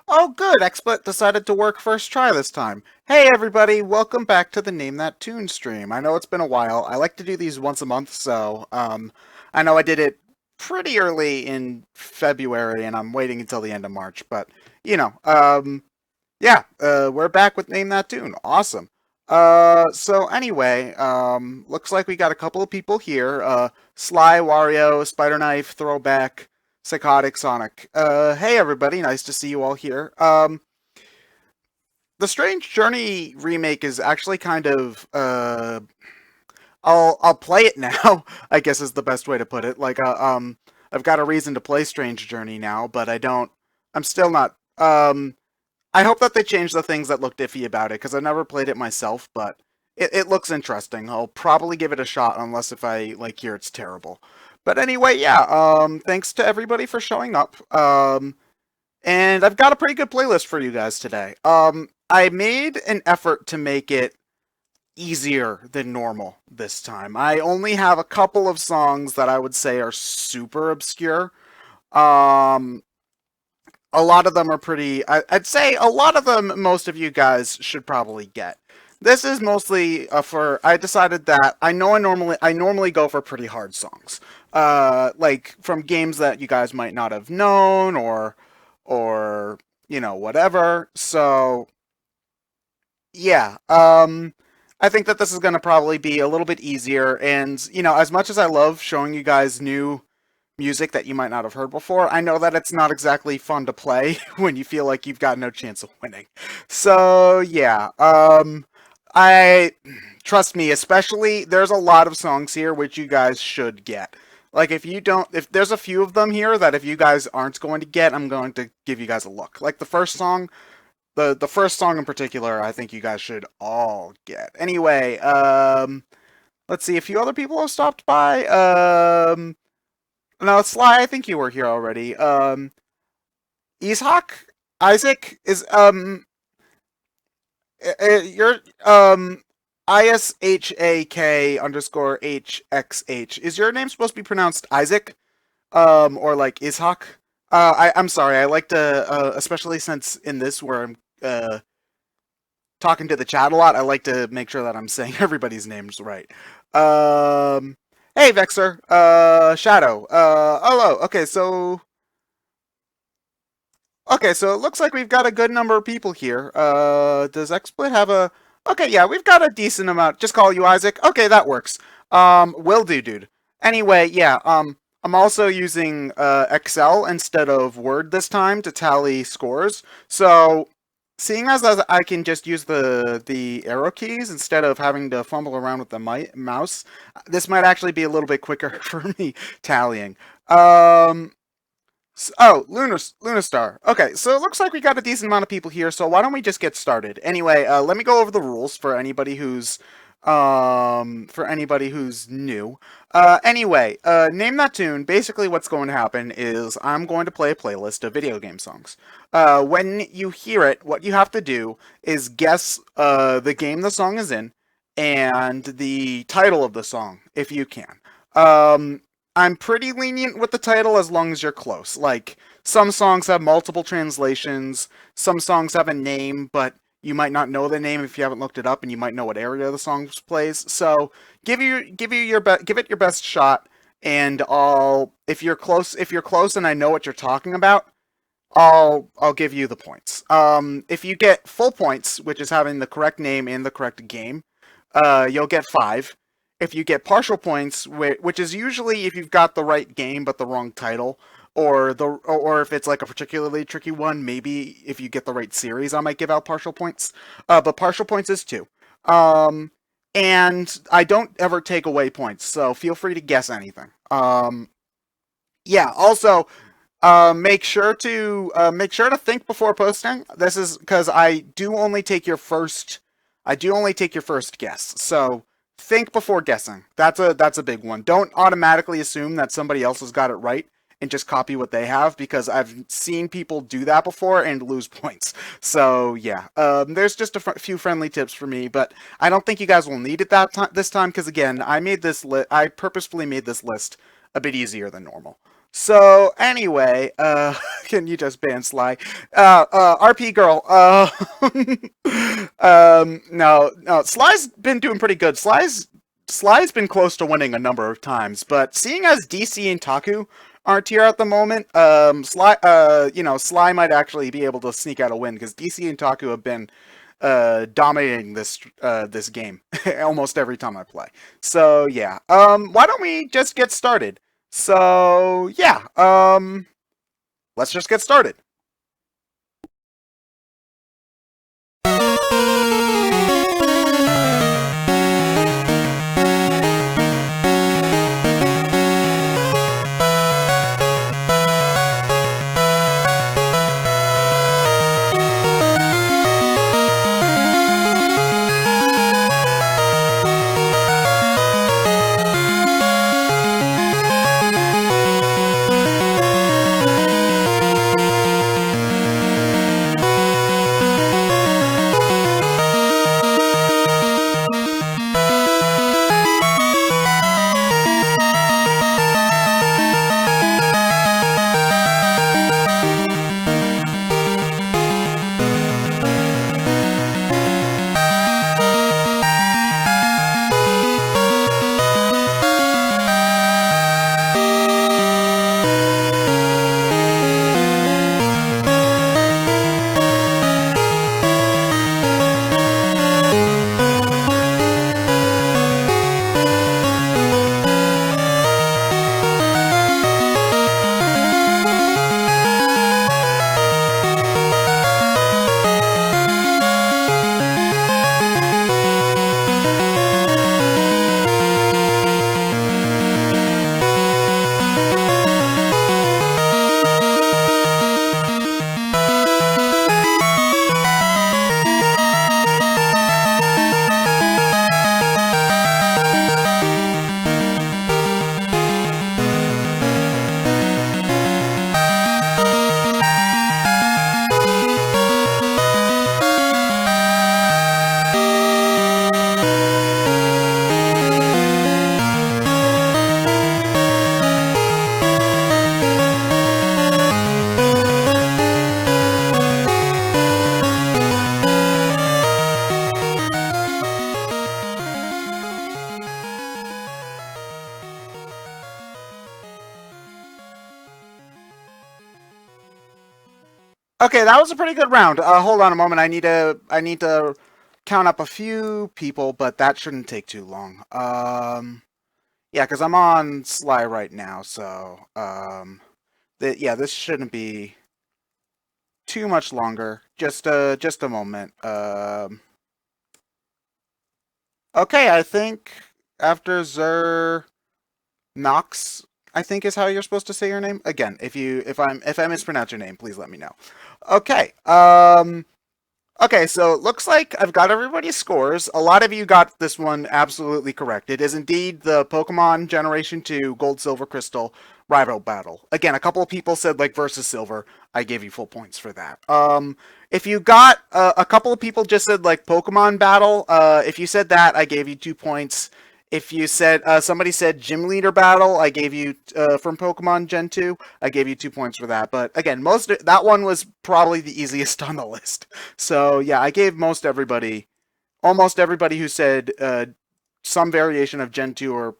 Oh, good. XSplit decided to work first try this time. Hey, everybody. Welcome back to the Name That Tune stream. I know it's been a while. I like to do these once a month, so I know I did it pretty early in February, and I'm waiting until the end of March. But yeah. We're back with Name That Tune. Awesome. So anyway, looks like we got a couple of people here. Sly, Wario, Spider Knife, Throwback. Psychotic Sonic. Hey everybody, nice to see you all here. The Strange Journey remake is actually kind of I'll play it now, I guess is the best way to put it. I've got a reason to play Strange Journey now, but I'm still not I hope that they change the things that looked iffy about it, because I've never played it myself, but it looks interesting. I'll probably give it a shot, unless if I hear it's terrible. But anyway, yeah, thanks to everybody for showing up. And I've got a pretty good playlist for you guys today. I made an effort to make it easier than normal this time. I only have a couple of songs that I would say are super obscure. Um, a lot of them are I'd say a lot of them, most of you guys should probably get. This is mostly I decided that I normally go for pretty hard songs. Like from games that you guys might not have known or whatever. So yeah, I think that this is going to probably be a little bit easier. And as much as I love showing you guys new music that you might not have heard before, I know that it's not exactly fun to play when you feel like you've got no chance of winning. So yeah, I trust me, especially there's a lot of songs here which you guys should get. Like if there's a few of them here that if you guys aren't going to get, I'm going to give you guys a look. Like the first song in particular, I think you guys should all get. Anyway, let's see, a few other people have stopped by. No, Sly, I think you were here already. Ishak? Isaac is you're ISHAK underscore HXH. Is your name supposed to be pronounced Isaac? Or like Ishak? I'm sorry. I like to, especially since in this where I'm talking to the chat a lot, I like to make sure that I'm saying everybody's names right. Hey Vexer, Shadow, hello. Okay, so it looks like we've got a good number of people here. Does XSplit have a? Okay, yeah, we've got a decent amount. Just call you Isaac. Okay, that works. Will do, dude. Anyway, yeah. I'm also using Excel instead of Word this time to tally scores. So, seeing as I can just use the arrow keys instead of having to fumble around with the mouse, this might actually be a little bit quicker for me tallying. Oh, Lunarstar. Okay, so it looks like we got a decent amount of people here, so why don't we just get started? Anyway, let me go over the rules for anybody who's new. Anyway, name that tune. Basically what's going to happen is I'm going to play a playlist of video game songs. When you hear it, what you have to do is guess the game the song is in and the title of the song, if you can. I'm pretty lenient with the title as long as you're close. Like, some songs have multiple translations, some songs have a name, but you might not know the name if you haven't looked it up, and you might know what area the song plays. So, give it your best shot, and if you're close and I know what you're talking about, I'll give you the points. If you get full points, which is having the correct name and the correct game, you'll get 5. If you get partial points, which is usually if you've got the right game but the wrong title, or if it's like a particularly tricky one, maybe if you get the right series, I might give out partial points. But partial points is 2. And I don't ever take away points, so feel free to guess anything. Yeah. Also, make sure to think before posting. This is because I do only take your first guess. So think before guessing. That's a big one. Don't automatically assume that somebody else has got it right and just copy what they have, because I've seen people do that before and lose points. So yeah, there's just a few friendly tips for me, but I don't think you guys will need it this time, because again, I purposefully made this list a bit easier than normal. So anyway, can you just ban Sly? RP girl. No, Sly's been doing pretty good. Sly's been close to winning a number of times, but seeing as DC and Taku aren't here at the moment, Sly might actually be able to sneak out a win because DC and Taku have been dominating this game almost every time I play. So yeah, why don't we just get started? So yeah, let's just get started. Okay, that was a pretty good round. Hold on a moment. I need to count up a few people, but that shouldn't take too long. Yeah, because I'm on Sly right now, so yeah, this shouldn't be too much longer. Just a moment. Okay, I think after Zer Knox, I think is how you're supposed to say your name. Again, if I mispronounce your name, please let me know. Okay. Okay, so it looks like I've got everybody's scores. A lot of you got this one absolutely correct. It is indeed the Pokemon Generation 2 Gold, Silver, Crystal rival battle. Again, a couple of people said like versus Silver. I gave you full points for that. If you got a couple of people just said like Pokemon battle, if you said that, I gave you 2 points. If you said somebody said gym leader battle, I gave you from Pokemon Gen 2, I gave you 2 points for that. But again, that one was probably the easiest on the list. So yeah, I gave almost everybody who said some variation of Gen 2 or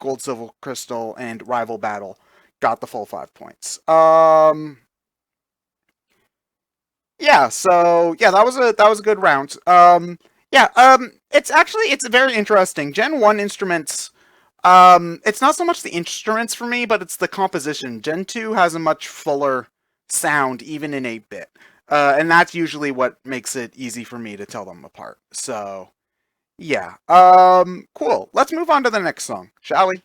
Gold, Silver, Crystal, and Rival Battle got the full 5 points. Yeah, so yeah, that was a good round. It's very interesting. Gen 1 instruments, it's not so much the instruments for me, but it's the composition. Gen 2 has a much fuller sound, even in 8-bit. And that's usually what makes it easy for me to tell them apart. So, yeah. Cool. Let's move on to the next song, shall we?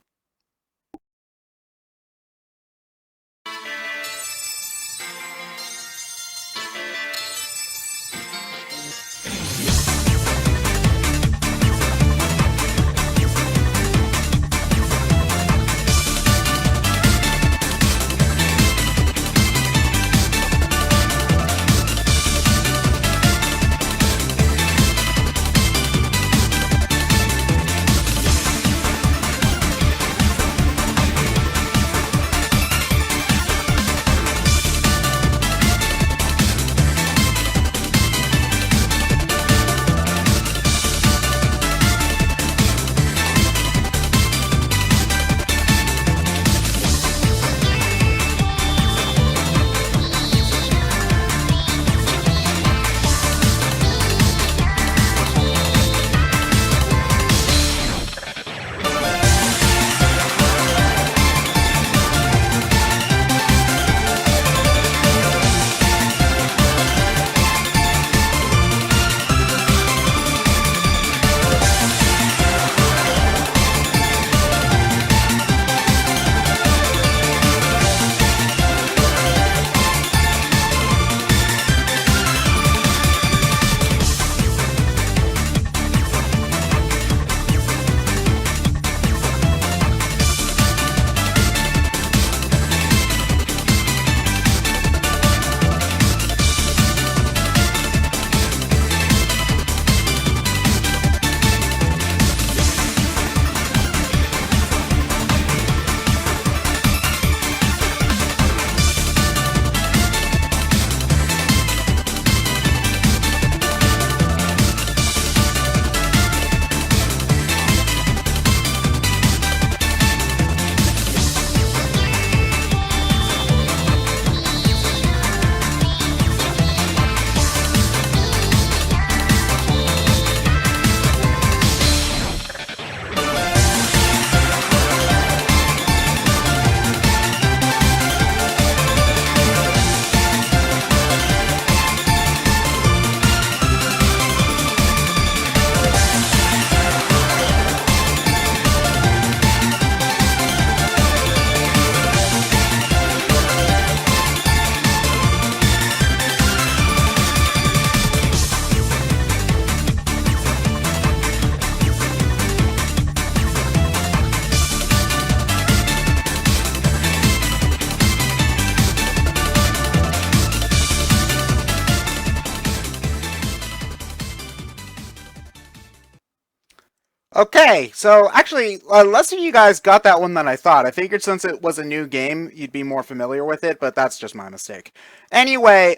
Okay, so actually, less of you guys got that one than I thought. I figured since it was a new game, you'd be more familiar with it, but that's just my mistake. Anyway,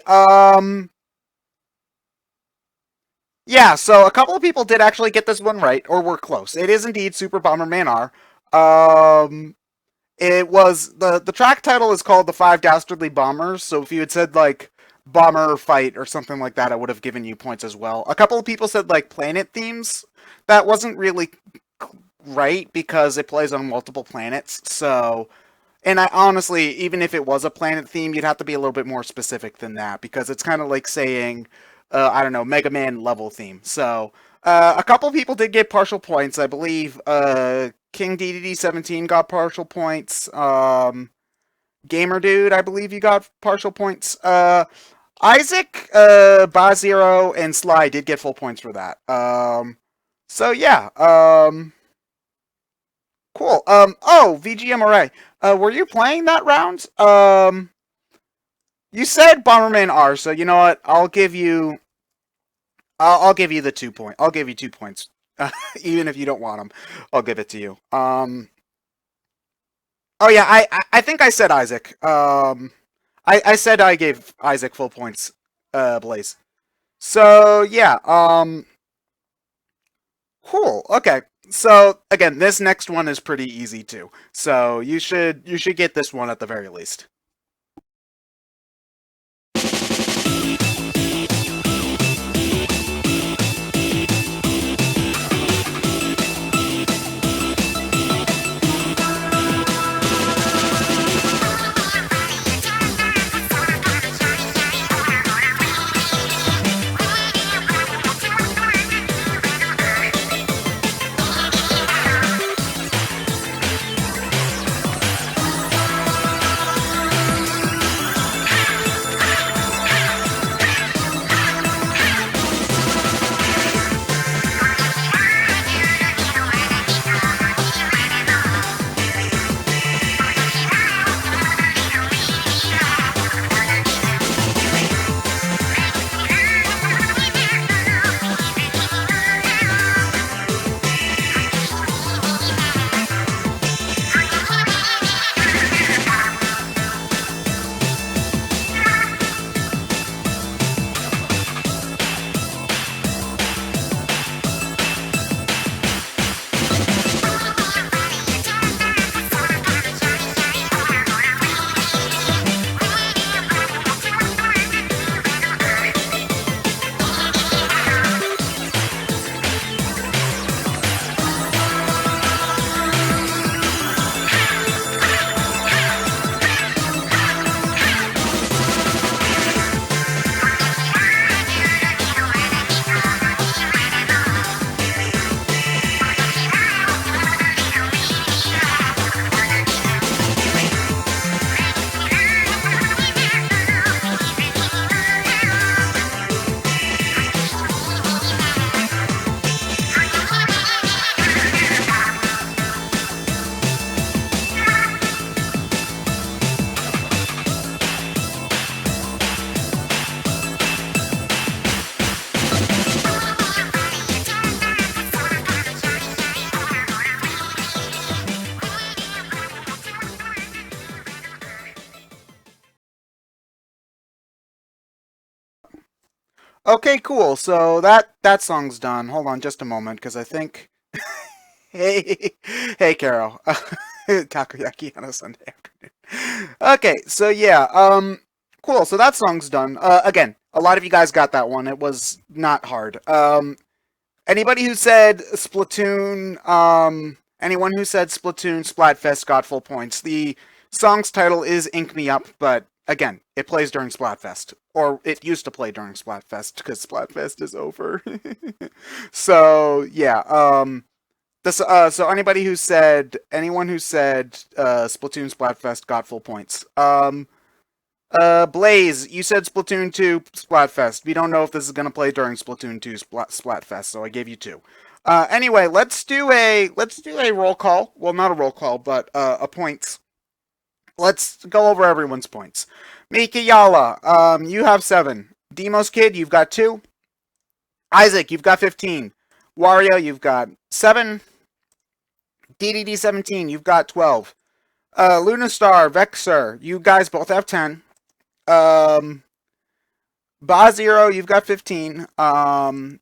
yeah, so a couple of people did actually get this one right, or were close. It is indeed Super Bomberman R. Um, it was the track title is called The Five Dastardly Bombers. So if you had said like Bomber Fight or something like that, I would have given you points as well. A couple of people said like Planet Themes. That wasn't really right because it plays on multiple planets. So, and I honestly, even if it was a planet theme, you'd have to be a little bit more specific than that because it's kind of like saying, I don't know, Mega Man level theme. So, a couple people did get partial points. I believe King DDD17 got partial points. Gamer Dude, I believe you got partial points. Isaac, Bazero, and Sly did get full points for that. So yeah. Cool. Oh, VGM Array. Were you playing that round? You said Bomberman R, so you know what? I'll give you the 2 point. I'll give you 2 points, even if you don't want them. I'll give it to you. Oh yeah, I think I said Isaac. I said I gave Isaac full points. Blaze. So yeah. Cool. Okay. So again, this next one is pretty easy too. So you should get this one at the very least. Okay, cool. So that song's done. Hold on just a moment, because I think. Hey, hey, Carol. Takoyaki on a Sunday afternoon. Okay, so yeah, cool. So that song's done. Again, a lot of you guys got that one. It was not hard. Anybody who said Splatoon, anyone who said Splatoon Splatfest got full points. The song's title is Ink Me Up, but again, it plays during Splatfest. Or it used to play during Splatfest, because Splatfest is over. So, yeah, so anyone who said Splatoon Splatfest got full points. Blaze, you said Splatoon 2 Splatfest. We don't know if this is gonna play during Splatoon 2 Splatfest, so I gave you two. Anyway, let's do a roll call. Well, not a roll call, but a points. Let's go over everyone's points. Mikayala, you have 7. Demos Kid, you've got 2. Isaac, you've got 15. Wario, you've got 7. DDD17, you've got 12. Lunastar, Vexer, you guys both have 10. Ba0, you've got 15.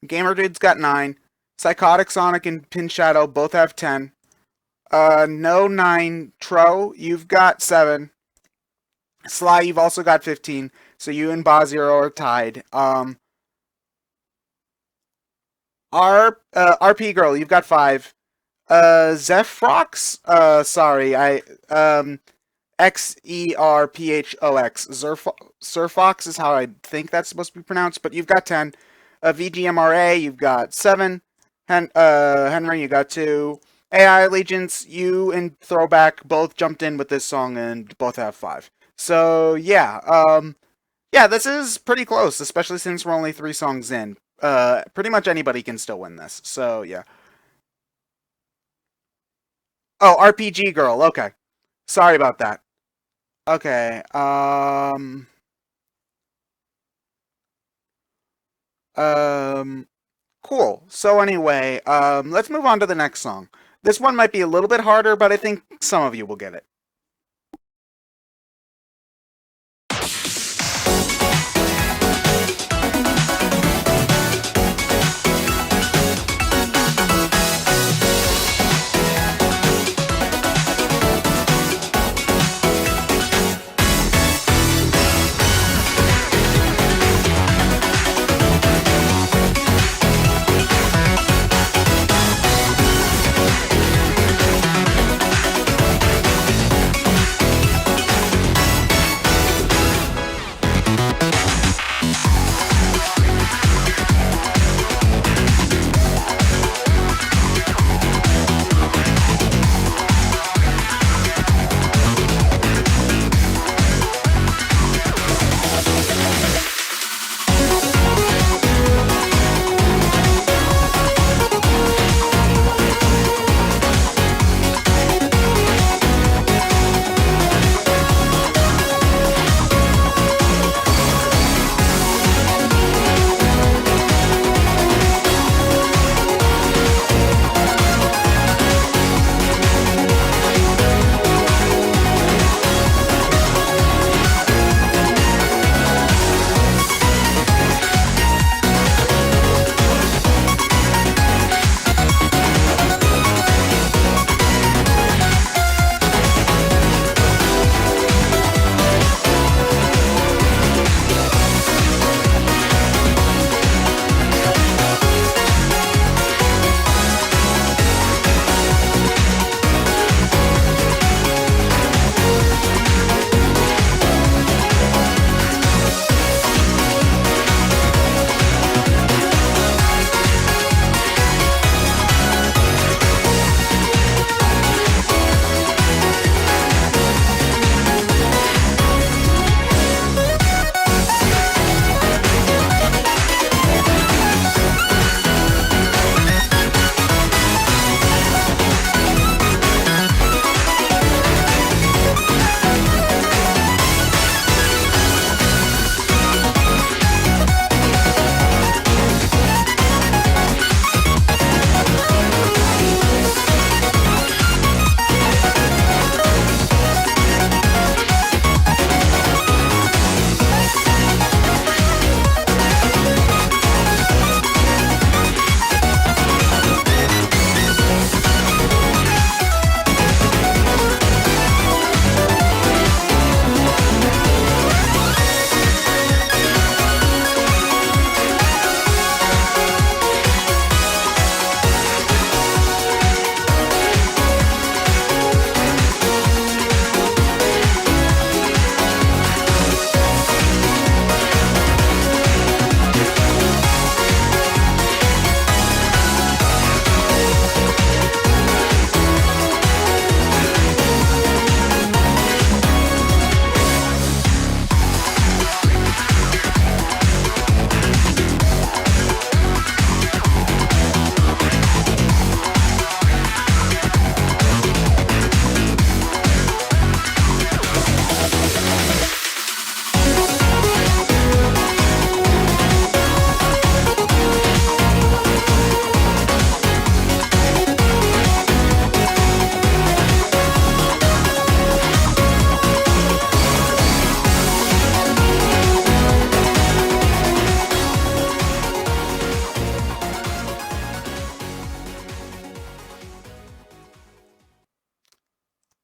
Gamer Dude's got 9. Psychotic Sonic and Pin Shadow both have 10. No 9. Tro, you've got 7. Sly, you've also got 15. So you and Ba0 are tied. RP Girl, you've got 5. Zephrox, Xerphox. Zerfox is how I think that's supposed to be pronounced, but you've got 10. VGMRA, you've got 7. Henry, you got 2. AI Allegiance, you and Throwback both jumped in with this song and both have 5. So, yeah, this is pretty close, especially since we're only 3 songs in. Pretty much anybody can still win this, so, yeah. Oh, RPG Girl, okay. Sorry about that. Okay, cool. So anyway, let's move on to the next song. This one might be a little bit harder, but I think some of you will get it.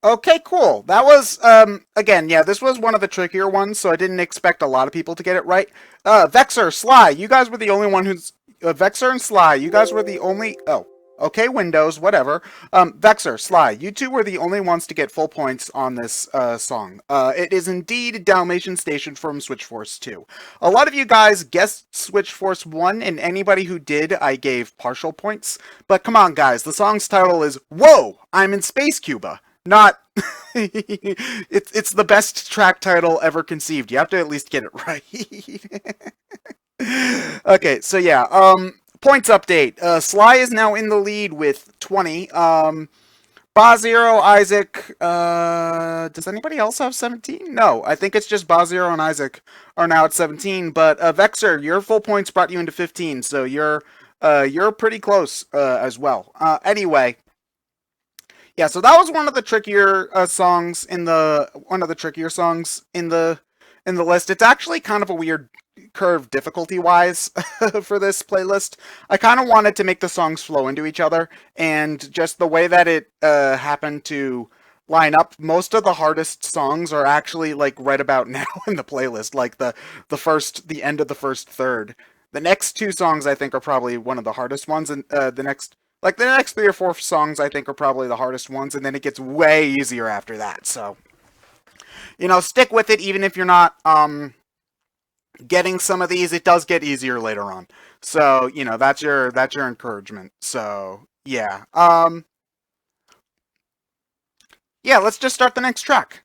Okay, cool. That was again, yeah, this was one of the trickier ones, so I didn't expect a lot of people to get it right. Vexer, Sly, you guys were the only one who's Vexer and Sly, you guys were the only okay, Windows, whatever. Vexer, Sly, you two were the only ones to get full points on this song. It is indeed Dalmatian Station from Switch Force 2. A lot of you guys guessed Switch Force 1, and anybody who did, I gave partial points. But come on, guys, the song's title is Whoa, I'm in Space Cuba. Not it's the best track title ever conceived. You have to at least get it right. Okay, so yeah, points update. Sly is now in the lead with 20. Bazero, Isaac, does anybody else have 17? No, I think it's just Bazero and Isaac are now at 17, but Vexer, your full points brought you into 15, so you're pretty close as well. Anyway, yeah, so that was one of the trickier songs in the list. It's actually kind of a weird curve difficulty-wise for this playlist. I kind of wanted to make the songs flow into each other, and just the way that it happened to line up, most of the hardest songs are actually like right about now in the playlist, like the end of the first third. The next two songs I think are probably one of the hardest ones, and the next 3 or 4 songs I think are probably the hardest ones, and then it gets way easier after that. So, stick with it even if you're not getting some of these. It does get easier later on. So, that's your encouragement. So, yeah. Yeah, let's just start the next track.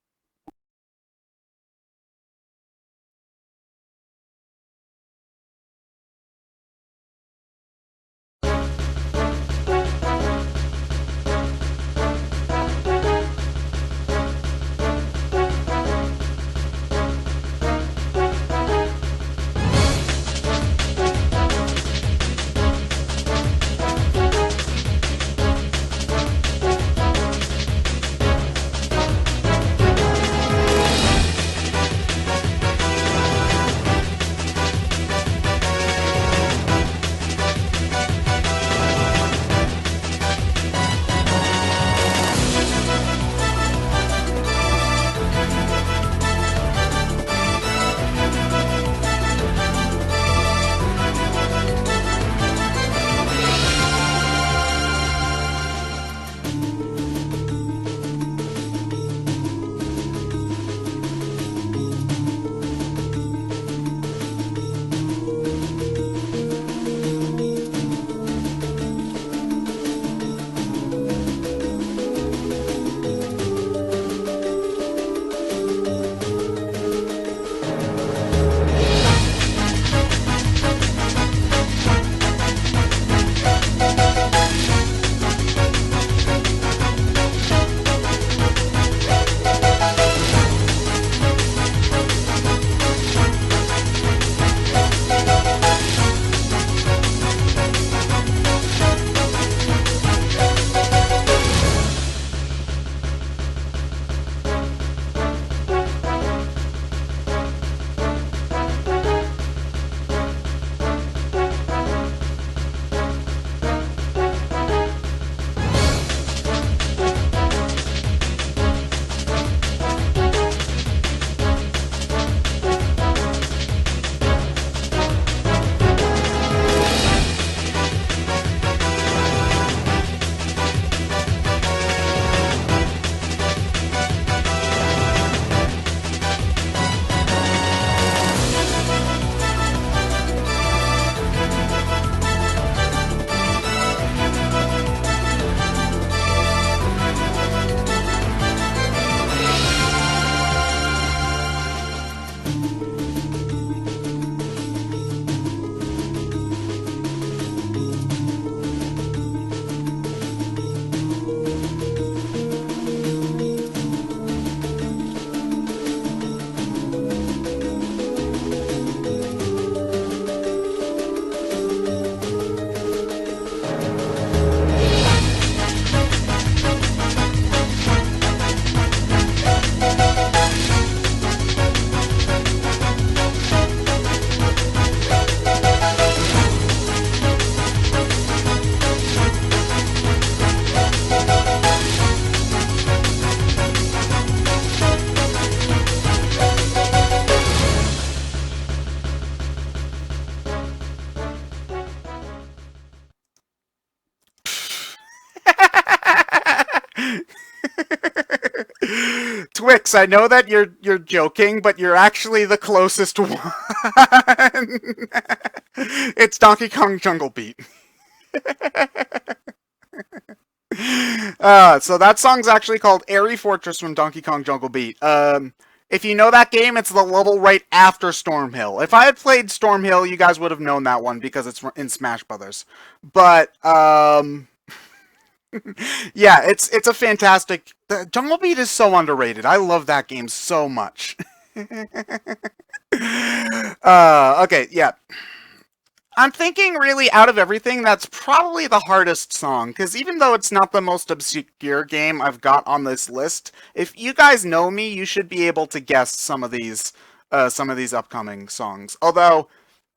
Twix, I know that you're joking, but you're actually the closest one. It's Donkey Kong Jungle Beat. So that song's actually called Airy Fortress from Donkey Kong Jungle Beat. If you know that game, it's the level right after Storm Hill. If I had played Storm Hill, you guys would have known that one because it's in Smash Brothers. But yeah, it's a fantastic. Jungle Beat is so underrated. I love that game so much. Okay, yeah. I'm thinking really out of everything, that's probably the hardest song, because even though it's not the most obscure game I've got on this list, if you guys know me, you should be able to guess some of these upcoming songs. Although,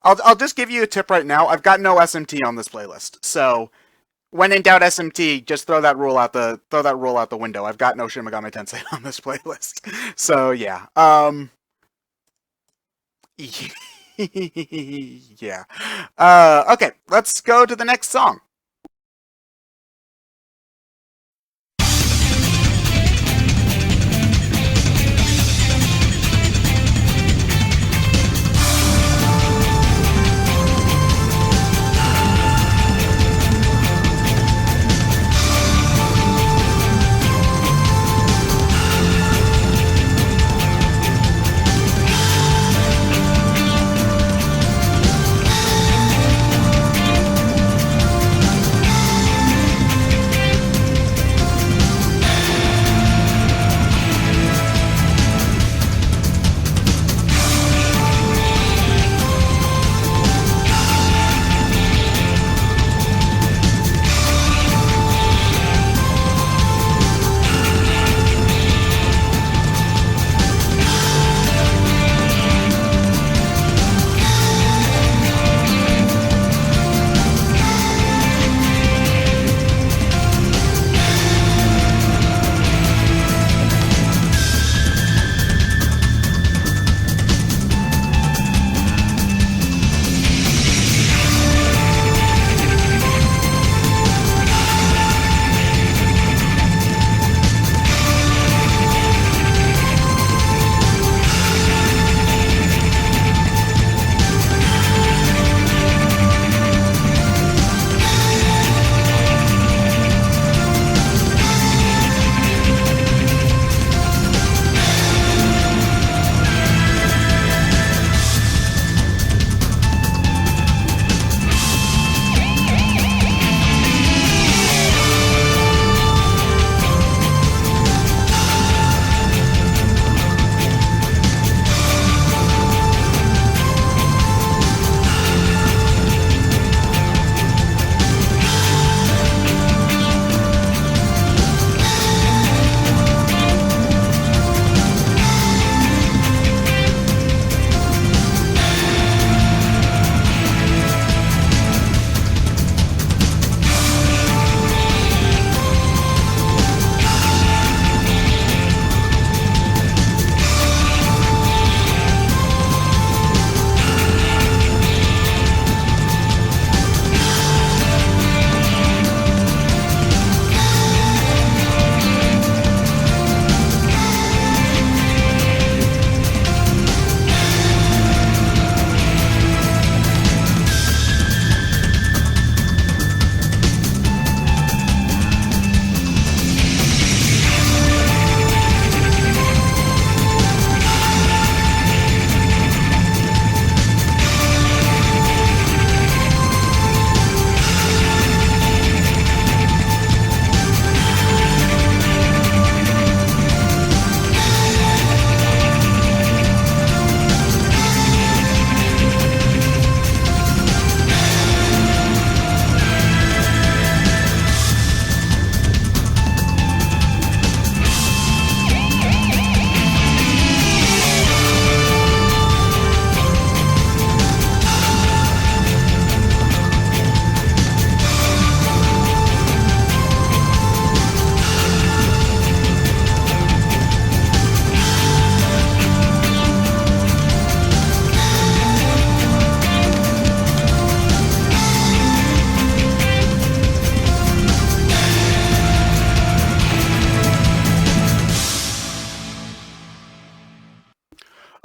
I'll just give you a tip right now, I've got no SMT on this playlist, so when in doubt SMT, just throw that rule out the window. I've got no Shin Megami Tensei on this playlist. So yeah. Yeah. Okay, let's go to the next song.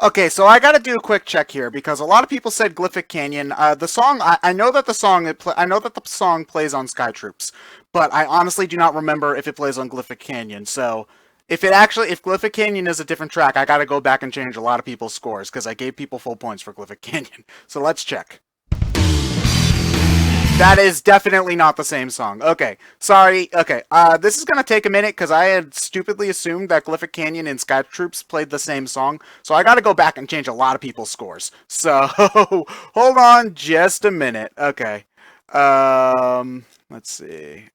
Okay, so I gotta do a quick check here because a lot of people said Glyphic Canyon. The song, I know that the song, I know that the song plays on Sky Troops, but I honestly do not remember if it plays on Glyphic Canyon. So if Glyphic Canyon is a different track, I gotta go back and change a lot of people's scores because I gave people full points for Glyphic Canyon. So let's check. That is definitely not the same song. Okay, sorry. Okay, this is gonna take a minute because I had stupidly assumed that Glyphic Canyon and Sky Troops played the same song, so I gotta go back and change a lot of people's scores. So, hold on just a minute. Okay. Let's see.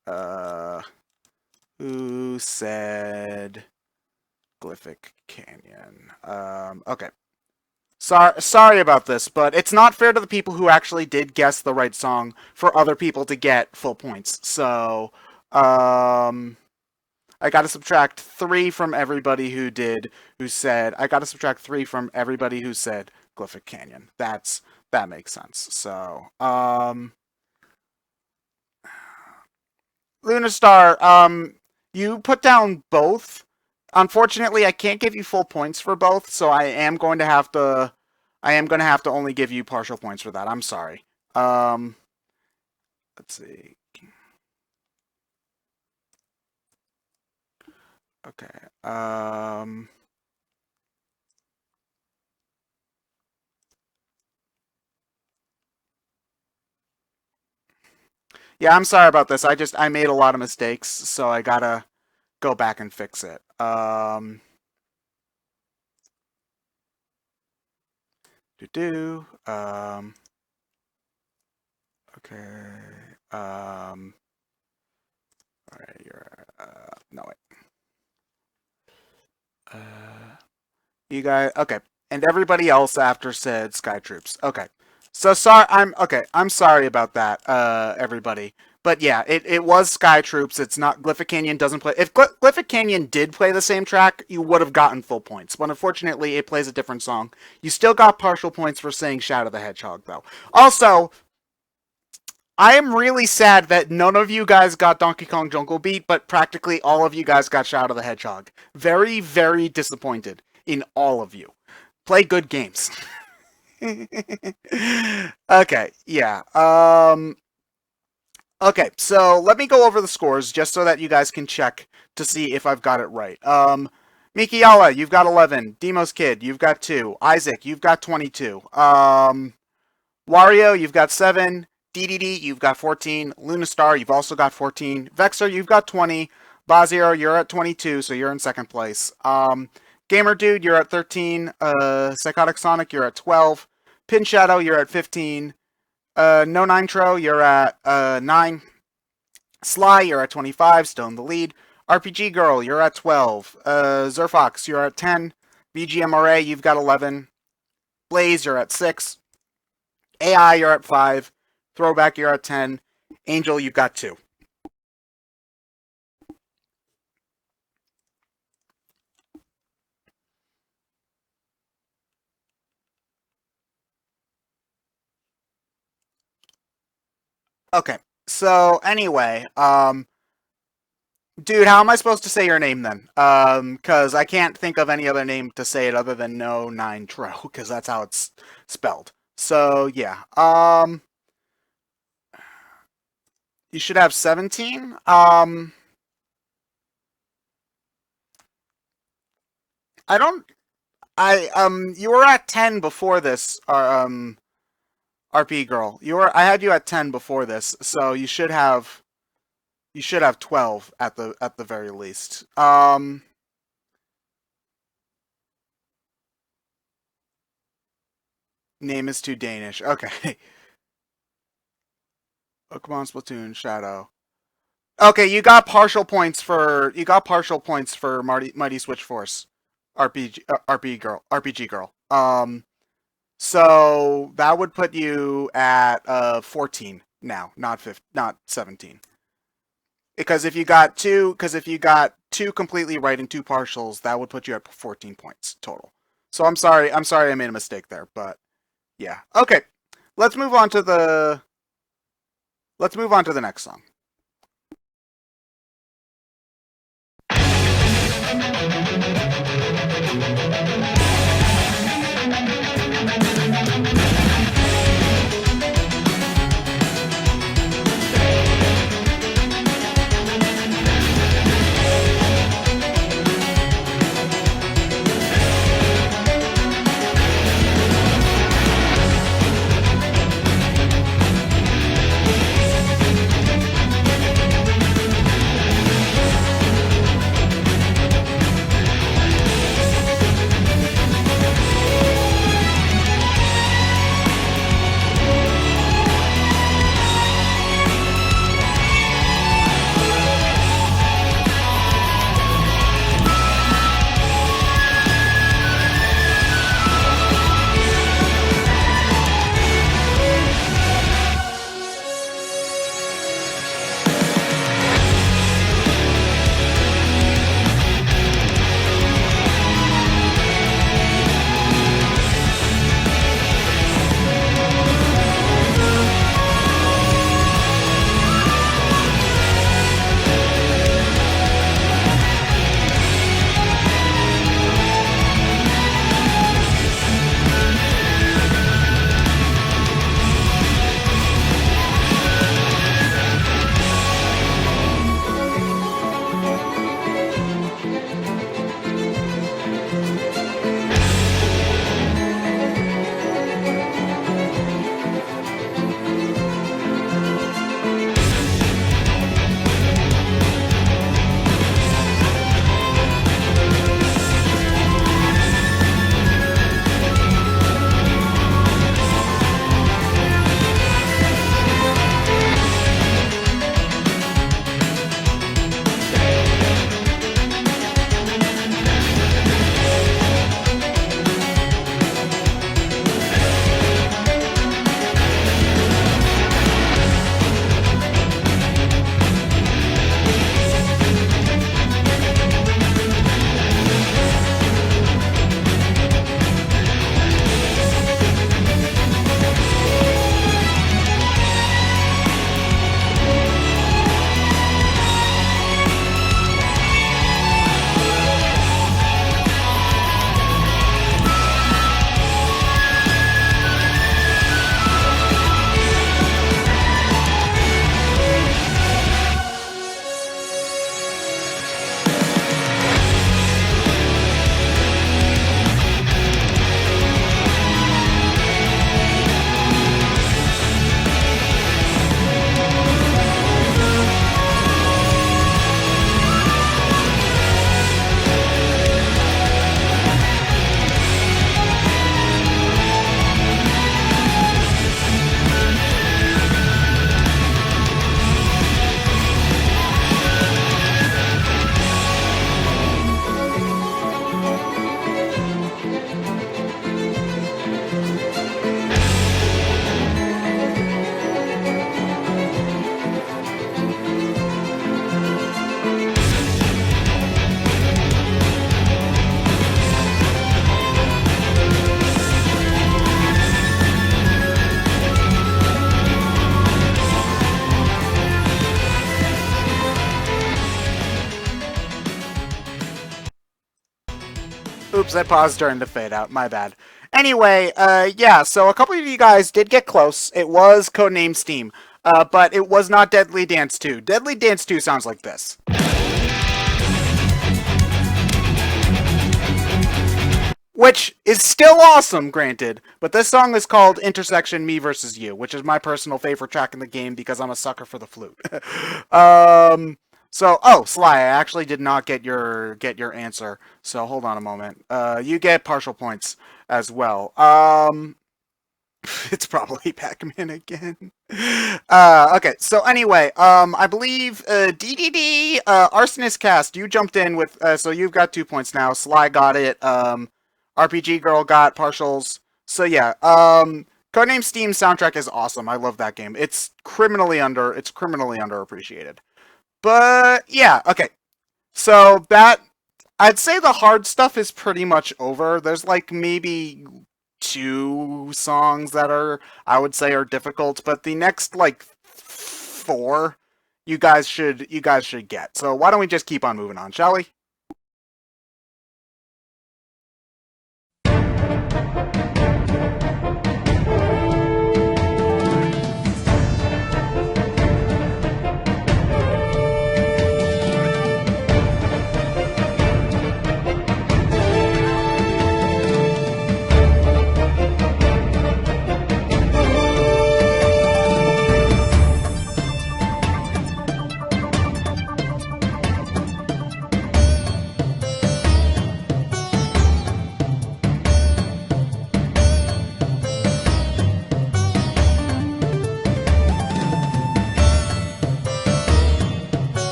Who said Glyphic Canyon? Okay. Sorry about this, but it's not fair to the people who actually did guess the right song for other people to get full points. So, I got to subtract 3 from everybody who said. I got to subtract 3 from everybody who said Glyphic Canyon. That makes sense. So, Lunastar, you put down both. Unfortunately, I can't give you full points for both, so I am going to have to only give you partial points for that. I'm sorry. Let's see. Okay. Yeah, I'm sorry about this. I made a lot of mistakes, so I gotta go back and fix it. Okay. All right. No wait. You guys. Okay. And everybody else after said Sky Troops. Okay. So sorry. I'm sorry about that, everybody. But yeah, it was Sky Troops. It's not Glyphic Canyon doesn't play. If Glyphic Canyon did play the same track, you would have gotten full points. But unfortunately, it plays a different song. You still got partial points for saying Shadow the Hedgehog, though. Also, I am really sad that none of you guys got Donkey Kong Jungle Beat, but practically all of you guys got Shadow the Hedgehog. Very, very disappointed in all of you. Play good games. Okay, yeah. Okay, so let me go over the scores just so that you guys can check to see if I've got it right. Mikiala, you've got 11. Demos Kid, you've got 2. Isaac, you've got 22. Wario, you've got 7. DDD, you've got 14. Lunastar, you've also got 14. Vexer, you've got 20. Bazir, you're at 22, so you're in second place. Gamer Dude, you're at 13. Psychotic Sonic, you're at 12. Pin Shadow, you're at 15. No Nitro, you're at 9. Sly, you're at 25, still in the lead. RPG Girl, you're at 12. Zerfox, you're at 10. BGMRA, you've got 11. Blaze, you're at 6. AI, you're at 5. Throwback, you're at 10. Angel, you've got 2. Okay, so anyway, dude, how am I supposed to say your name then? Because I can't think of any other name to say it other than No Nitro, because that's how it's spelled. So yeah, you should have 17. I don't. You were at 10 before this. RP girl, I had you at 10 before this, so you should have 12 at the very least. Name is too Danish. Okay. Pokemon Splatoon Shadow. Okay, you got partial points for Mighty Switch Force. RPG girl. So that would put you at 14 now, not 17. Because if you got two completely right and 2 partials, that would put you at 14 points total. So I'm sorry I made a mistake there, but yeah. Okay. Let's move on to the next song. Oops, I paused during the fade out. My bad. Anyway, yeah, so a couple of you guys did get close. It was Codename Steam, but it was not Deadly Dance 2. Deadly Dance 2 sounds like this. Which is still awesome, granted, but this song is called Intersection Me Versus You, which is my personal favorite track in the game because I'm a sucker for the flute. Sly, I actually did not get your answer, so hold on a moment. You get partial points as well. It's probably Pac-Man again. Okay, so anyway, I believe DDD, Arsonist Cast, you jumped in with, so you've got 2 points now. Sly got it. RPG Girl got partials. So yeah, Codename Steam soundtrack is awesome. I love that game. It's criminally underappreciated. But yeah, okay. So that I'd say the hard stuff is pretty much over. There's like maybe 2 songs that I would say are difficult, but the next like 4 you guys should get. So why don't we just keep on moving on, shall we?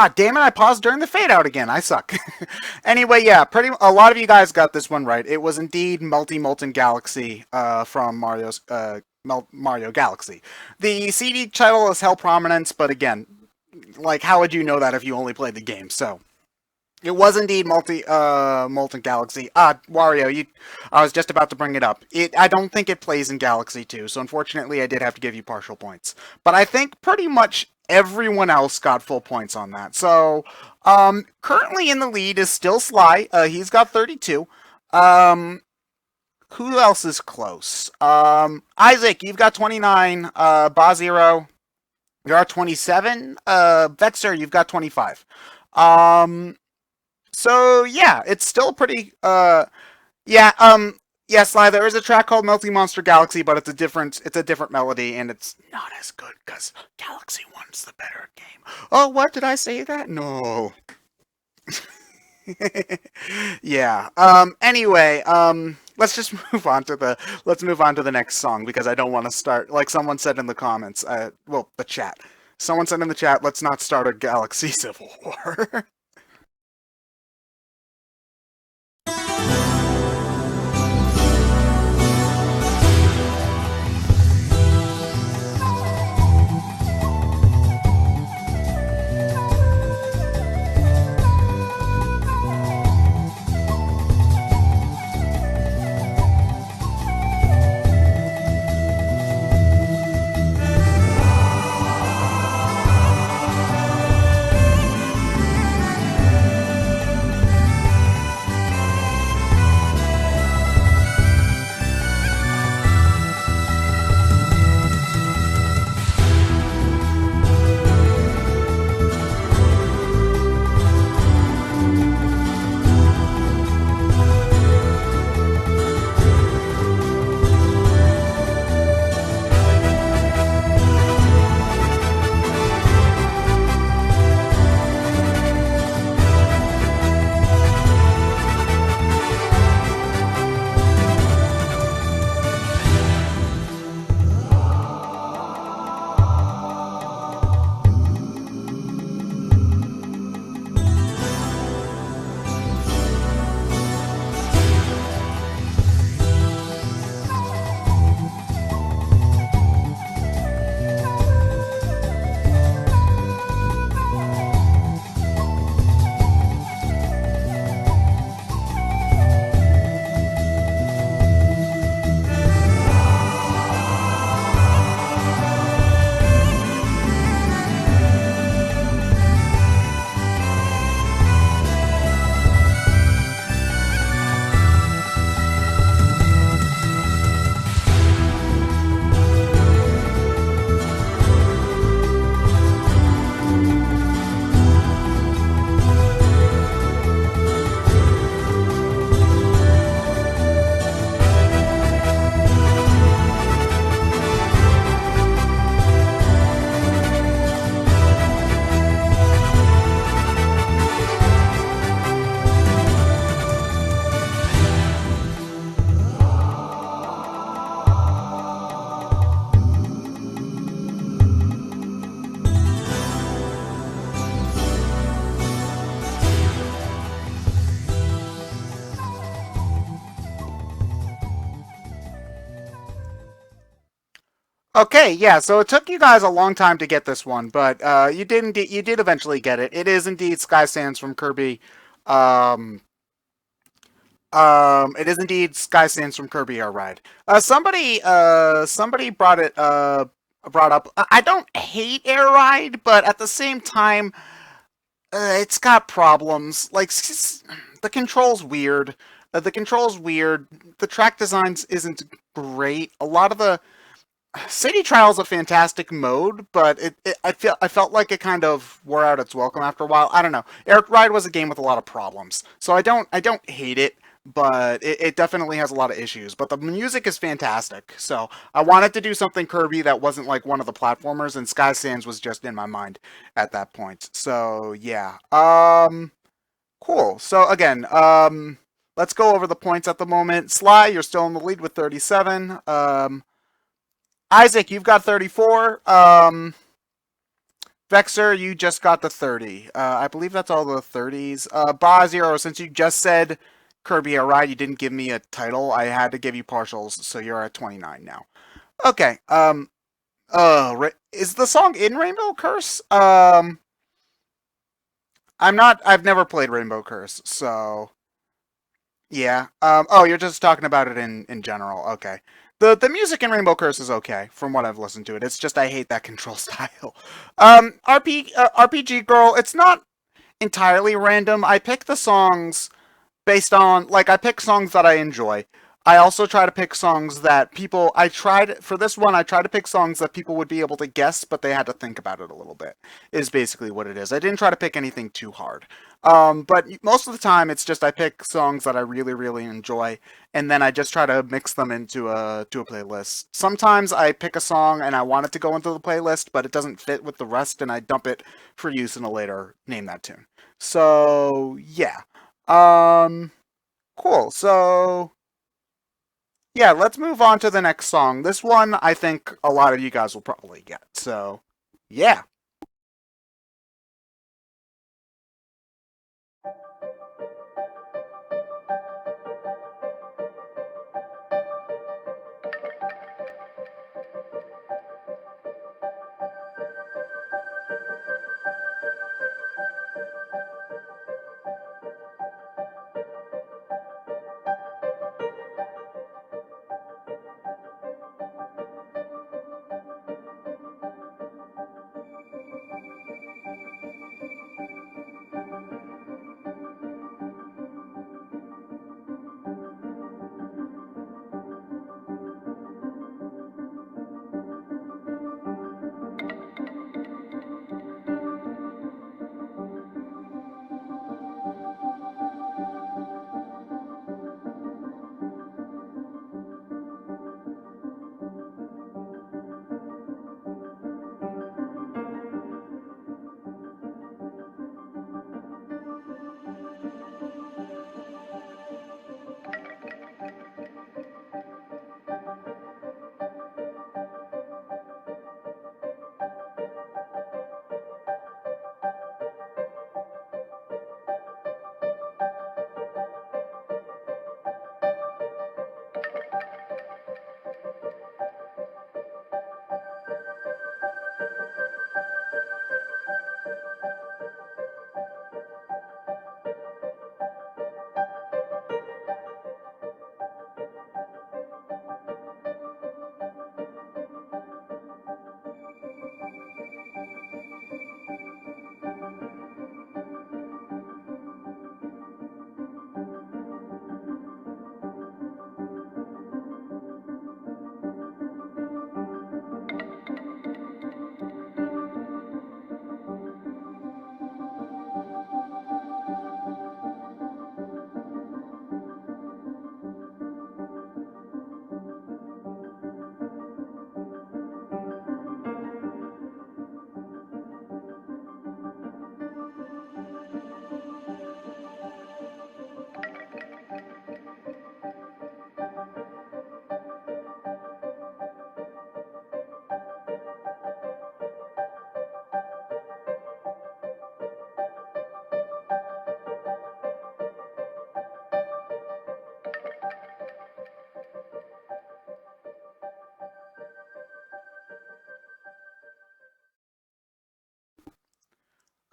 Ah, damn it! I paused during the fade out again. I suck. Anyway, yeah, a lot of you guys got this one right. It was indeed Molten Galaxy from Mario Galaxy. The CD title has held prominence, but again, like, how would you know that if you only played the game? So it was indeed Molten Galaxy. Ah, Wario, I was just about to bring it up. I don't think it plays in Galaxy 2, so unfortunately I did have to give you partial points. But I think pretty much everyone else got full points on that. So, currently in the lead is still Sly. He's got 32. Who else is close? Isaac, you've got 29. Bazero, you're at 27. Vetzer, you've got 25. So yeah, it's still pretty yeah, Sly, there is a track called Melty Monster Galaxy, but it's a different melody, and it's not as good because Galaxy 1's the better game. Oh, what did I say that? No. Yeah. Anyway, let's just move on to the next song because I don't want to start like someone said in the comments. Well, the chat. Someone said in the chat, let's not start a Galaxy Civil War. Okay, yeah, so it took you guys a long time to get this one, but you did eventually get it. It is indeed Sky Sands from Kirby. Um, it is indeed Sky Sands from Kirby Air Ride. Somebody brought up. I don't hate Air Ride, but at the same time, it's got problems. Like the controls weird. The controls weird. The track designs isn't great. A lot of the City Trial's a fantastic mode, but I felt like it kind of wore out its welcome after a while. I don't know. Air Ride was a game with a lot of problems, so I don't hate it, but it definitely has a lot of issues. But the music is fantastic, so I wanted to do something Kirby that wasn't like one of the platformers, and Sky Sands was just in my mind at that point. So yeah, cool. So again, let's go over the points at the moment. Sly, you're still in the lead with 37. Isaac, you've got 34. Vexer, you just got the 30. I believe that's all the 30s. Zero, since you just said Kirby Air Ride, you didn't give me a title. I had to give you partials, so you're at 29 now. Okay. Is the song in Rainbow Curse? I'm not. I've never played Rainbow Curse, so yeah. Oh, you're just talking about it in general. Okay. The music in Rainbow Curse is okay from what I've listened to it. It's just I hate that control style. RPG Girl. It's not entirely random. I pick the songs based on like I pick songs that I enjoy. I also try to pick songs that people I tried for this one I tried to pick songs that people would be able to guess but they had to think about it a little bit. Is basically what it is. I didn't try to pick anything too hard. But most of the time it's just I pick songs that I really enjoy and then I just try to mix them into a playlist. Sometimes I pick a song and I want it to go into the playlist but it doesn't fit with the rest and I dump it for use in a later Name That Tune. So, yeah. Um Cool. So, yeah, let's move on to the next song. This one, I think a lot of you guys will probably get. So, yeah.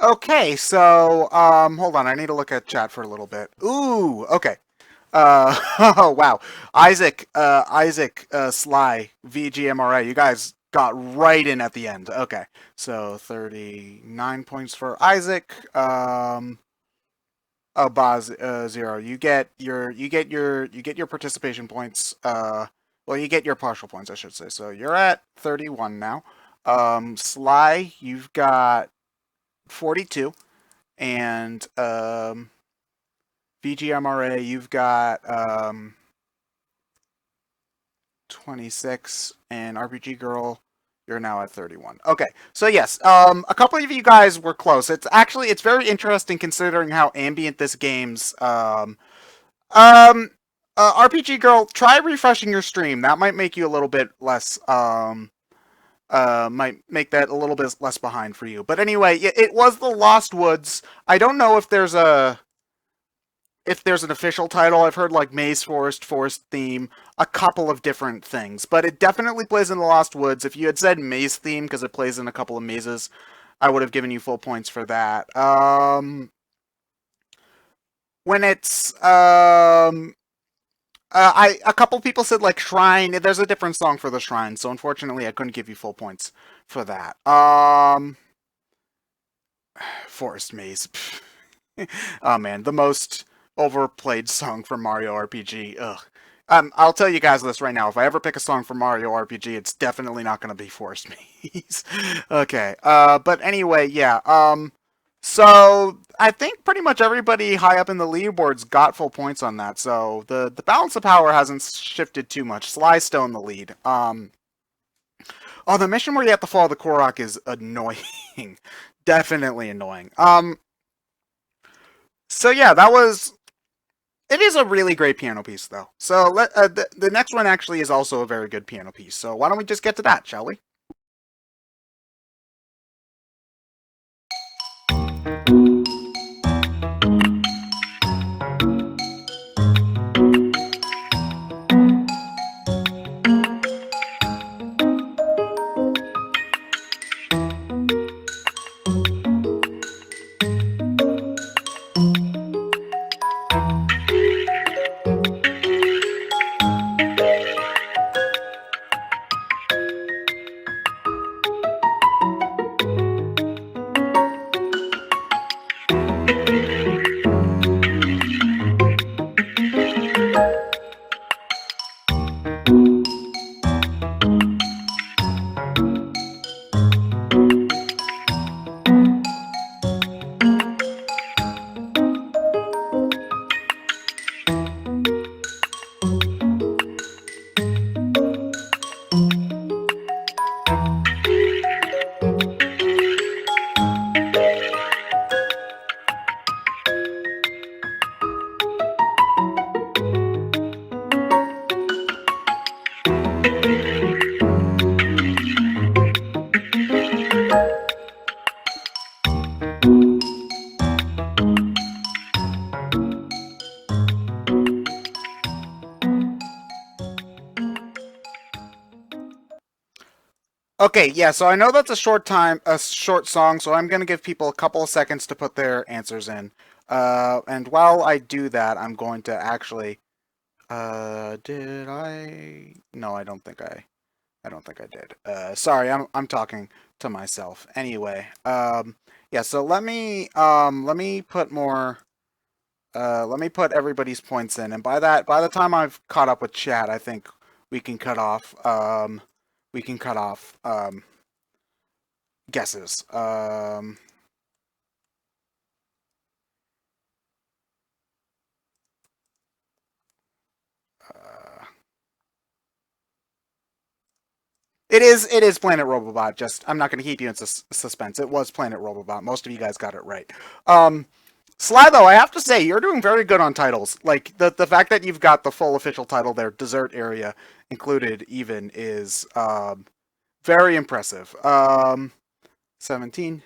Okay, so hold on, I need to look at chat for a little bit. Ooh, okay. Oh wow, Isaac, Sly, VGMRA, you guys got right in at the end. Okay, so 39 points for Isaac. Boz Zero, you get your participation points. Well, you get your partial points, I should say. So you're at 31 now. Sly, you've got 42, and VGMRA, you've got 26, and RPG Girl, you're now at 31. Okay, so yes, a couple of you guys were close. It's very interesting considering how ambient this game's um RPG Girl, try refreshing your stream. That might make you a little bit less might make that a little bit less behind for you. But anyway, it was the Lost Woods. I don't know if there's an official title. I've heard like Maze Forest, Forest Theme, a couple of different things, but it definitely plays in the Lost Woods. If you had said Maze Theme because it plays in a couple of mazes, I would have given you full points for that. When it's a couple people said like Shrine. There's a different song for the Shrine, so unfortunately I couldn't give you full points for that. Forest Maze. Oh man, the most overplayed song from Mario RPG. Ugh. I'll tell you guys this right now. If I ever pick a song from Mario RPG, it's definitely not going to be Forest Maze. Okay. But anyway, yeah. So I think pretty much everybody high up in the leaderboards got full points on that. So the balance of power hasn't shifted too much. Sly's still in the lead. Oh, the mission where you have to follow the Korok is annoying. Definitely annoying. So yeah, that was. It is a really great piano piece, though. So the next one actually is also a very good piano piece. So why don't we just get to that, shall we? Okay, yeah, so I know that's a short song, so I'm gonna give people a couple of seconds to put their answers in. And while I do that, I'm going to actually, did I? No, I don't think I did. Sorry, I'm talking to myself. Anyway, yeah, so let me put more, let me put everybody's points in, and by the time I've caught up with chat, I think we can cut off, we can cut off, guesses. Uh, it is Planet Robobot. Just I'm not going to keep you in suspense. It was Planet Robobot. Most of you guys got it right. Sly, though, I have to say you're doing very good on titles. Like the fact that you've got the full official title there, Desert Area included, even is very impressive. 17.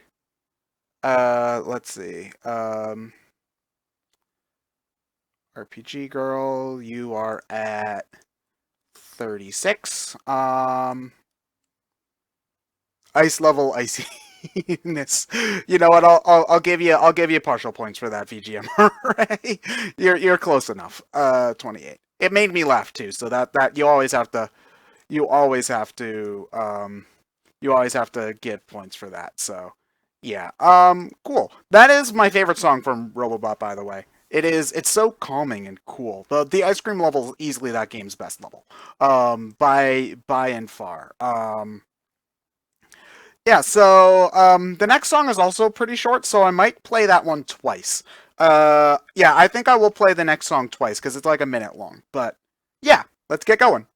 Let's see. RPG Girl, you are at 36. Ice level iciness. You know what? I'll give you partial points for that, VGM. Right? You're close enough. 28. It made me laugh too. So that you always have to you always have to give points for that. So yeah. Cool. That is my favorite song from Robobot, by the way. It's so calming and cool. The ice cream level is easily that game's best level. By and far. Yeah, so the next song is also pretty short, so I might play that one twice. Yeah, I think I will play the next song twice because it's like a minute long. But yeah, let's get going.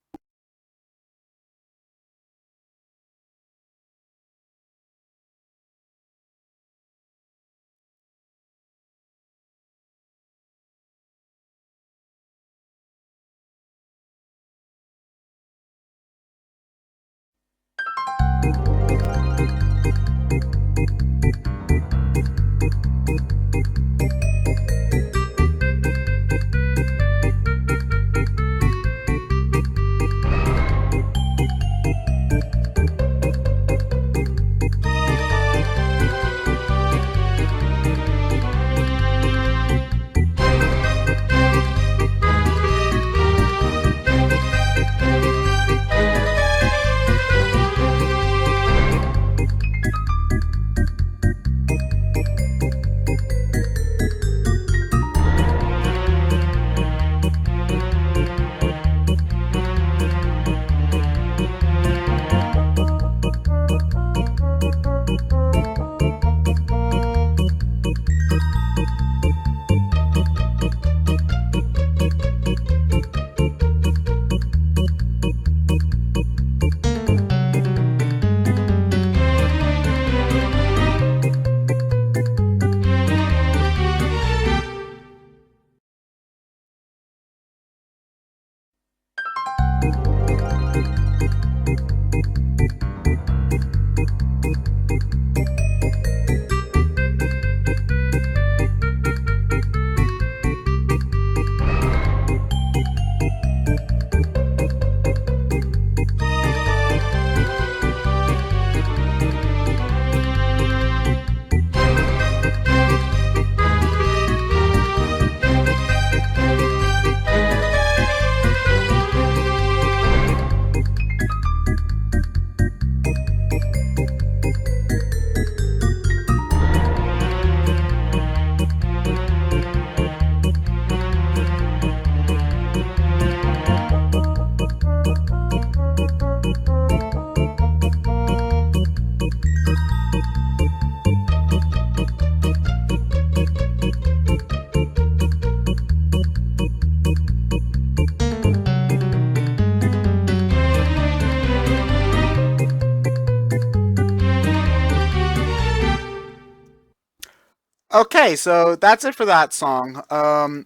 Okay, so that's it for that song.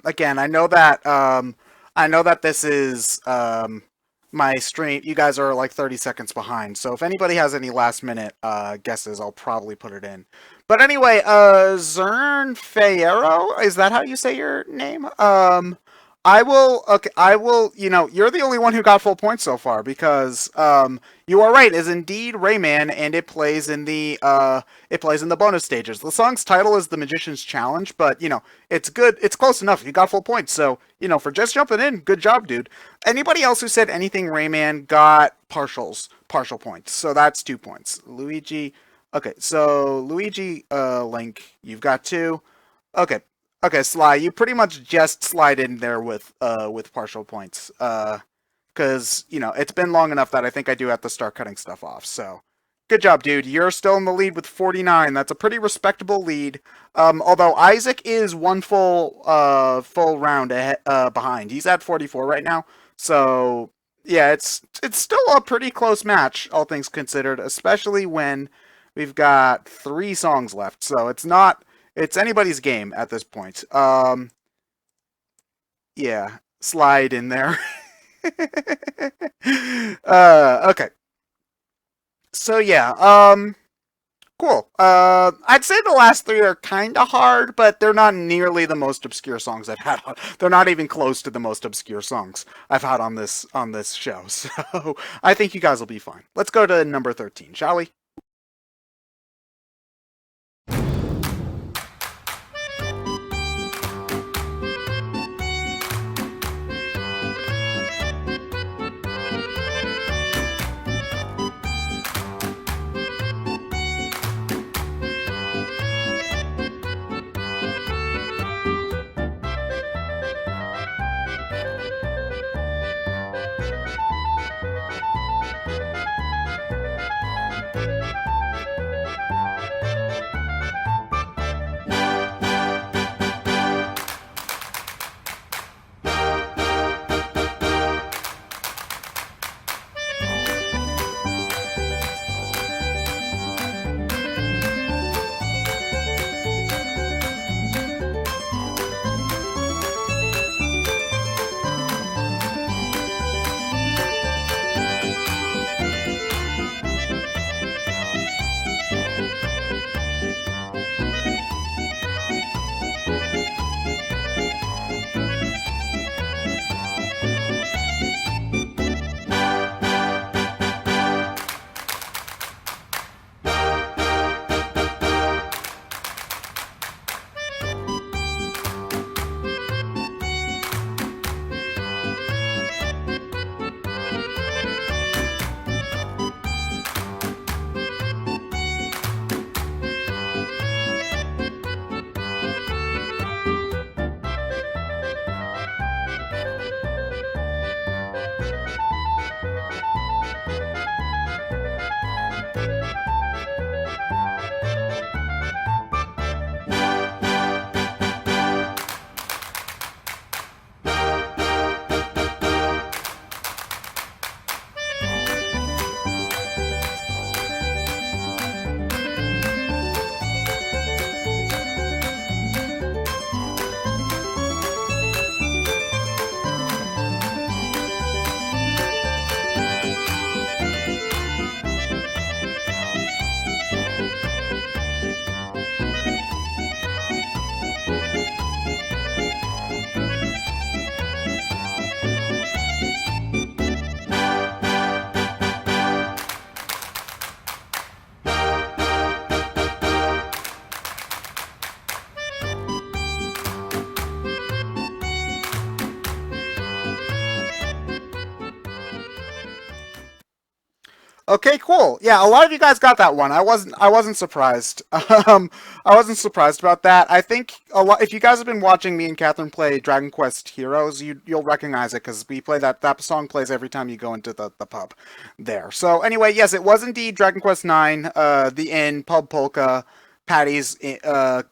Again, I know that this is my stream. You guys are like 30 seconds behind, so if anybody has any last minute guesses, I'll probably put it in. But anyway, Zern Fayero, is that how you say your name? I will. Okay, I will. You know, you're the only one who got full points so far because you are right. Is indeed Rayman, and it plays in the bonus stages. The song's title is The Magician's Challenge, but you know it's good. It's close enough. You got full points, so you know for just jumping in, good job, dude. Anybody else who said anything Rayman got partial points. So that's 2 points. Luigi. Okay, so Luigi, Link, you've got 2. Okay, okay, Sly, you pretty much just slide in there with partial points, because you know it's been long enough that I think I do have to start cutting stuff off. So, good job, dude. You're still in the lead with 49. That's a pretty respectable lead. Although Isaac is one full round ahead, behind. He's at 44 right now. So yeah, it's still a pretty close match, all things considered, especially when we've got 3 songs left. So it's anybody's game at this point. Yeah, slide in there. Okay. So yeah, cool. I'd say the last 3 are kind of hard, but they're not nearly the most obscure songs I've had. They're not even close to the most obscure songs I've had on this show. So I think you guys will be fine. Let's go to number 13, shall we? Okay, cool. Yeah, a lot of you guys got that one. I wasn't surprised. I wasn't surprised about that. I think a lot if you guys have been watching me and Catherine play Dragon Quest Heroes, you'll recognize it because we play that song plays every time you go into the pub there. So anyway, yes, it was indeed Dragon Quest 9, the inn, pub polka, Patty's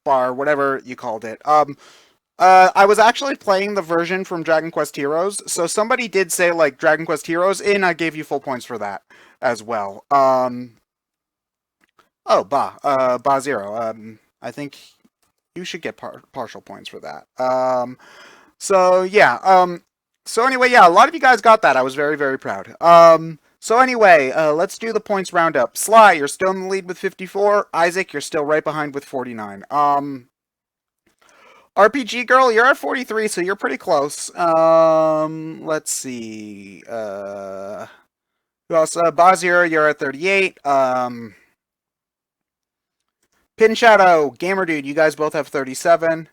bar, whatever you called it. I was actually playing the version from Dragon Quest Heroes, so somebody did say like Dragon Quest Heroes, and I gave you full points for that as well. Ba Zero. I think you should get partial points for that. So yeah. So anyway, yeah, a lot of you guys got that. I was very, very proud. So anyway, let's do the points roundup. Sly, you're still in the lead with 54. Isaac, you're still right behind with 49. RPG Girl, you're at 43, so you're pretty close. Let's see. Who else? Bazir, you're at 38. Pin Shadow, Gamer Dude, you guys both have 37.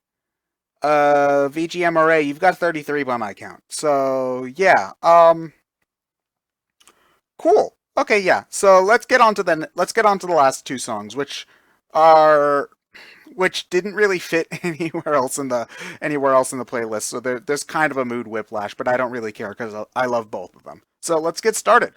VGMRA, you've got 33 by my count. So, yeah. Cool. Okay, yeah. So let's get on to the last two songs, which didn't really fit anywhere else in the playlist. So there's kind of a mood whiplash, but I don't really care because I love both of them. So let's get started.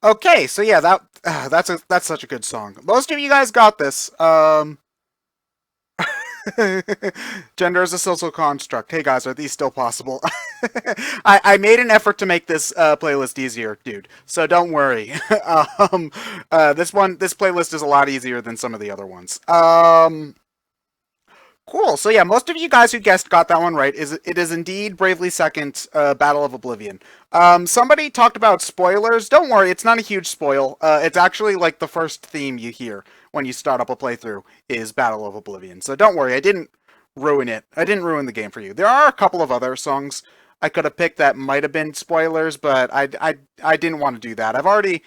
Okay, so yeah, that's such a good song. Most of you guys got this. Gender is a social construct. Hey guys, are these still possible? I made an effort to make this playlist easier, dude. So don't worry. This playlist is a lot easier than some of the other ones. Cool. So yeah, most of you guys who guessed got that one right. It is indeed Bravely Second, Battle of Oblivion. Somebody talked about spoilers. Don't worry, it's not a huge spoil. It's actually like the first theme you hear when you start up a playthrough is Battle of Oblivion. So don't worry, I didn't ruin it. I didn't ruin the game for you. There are a couple of other songs I could have picked that might have been spoilers, but I didn't want to do that. I've already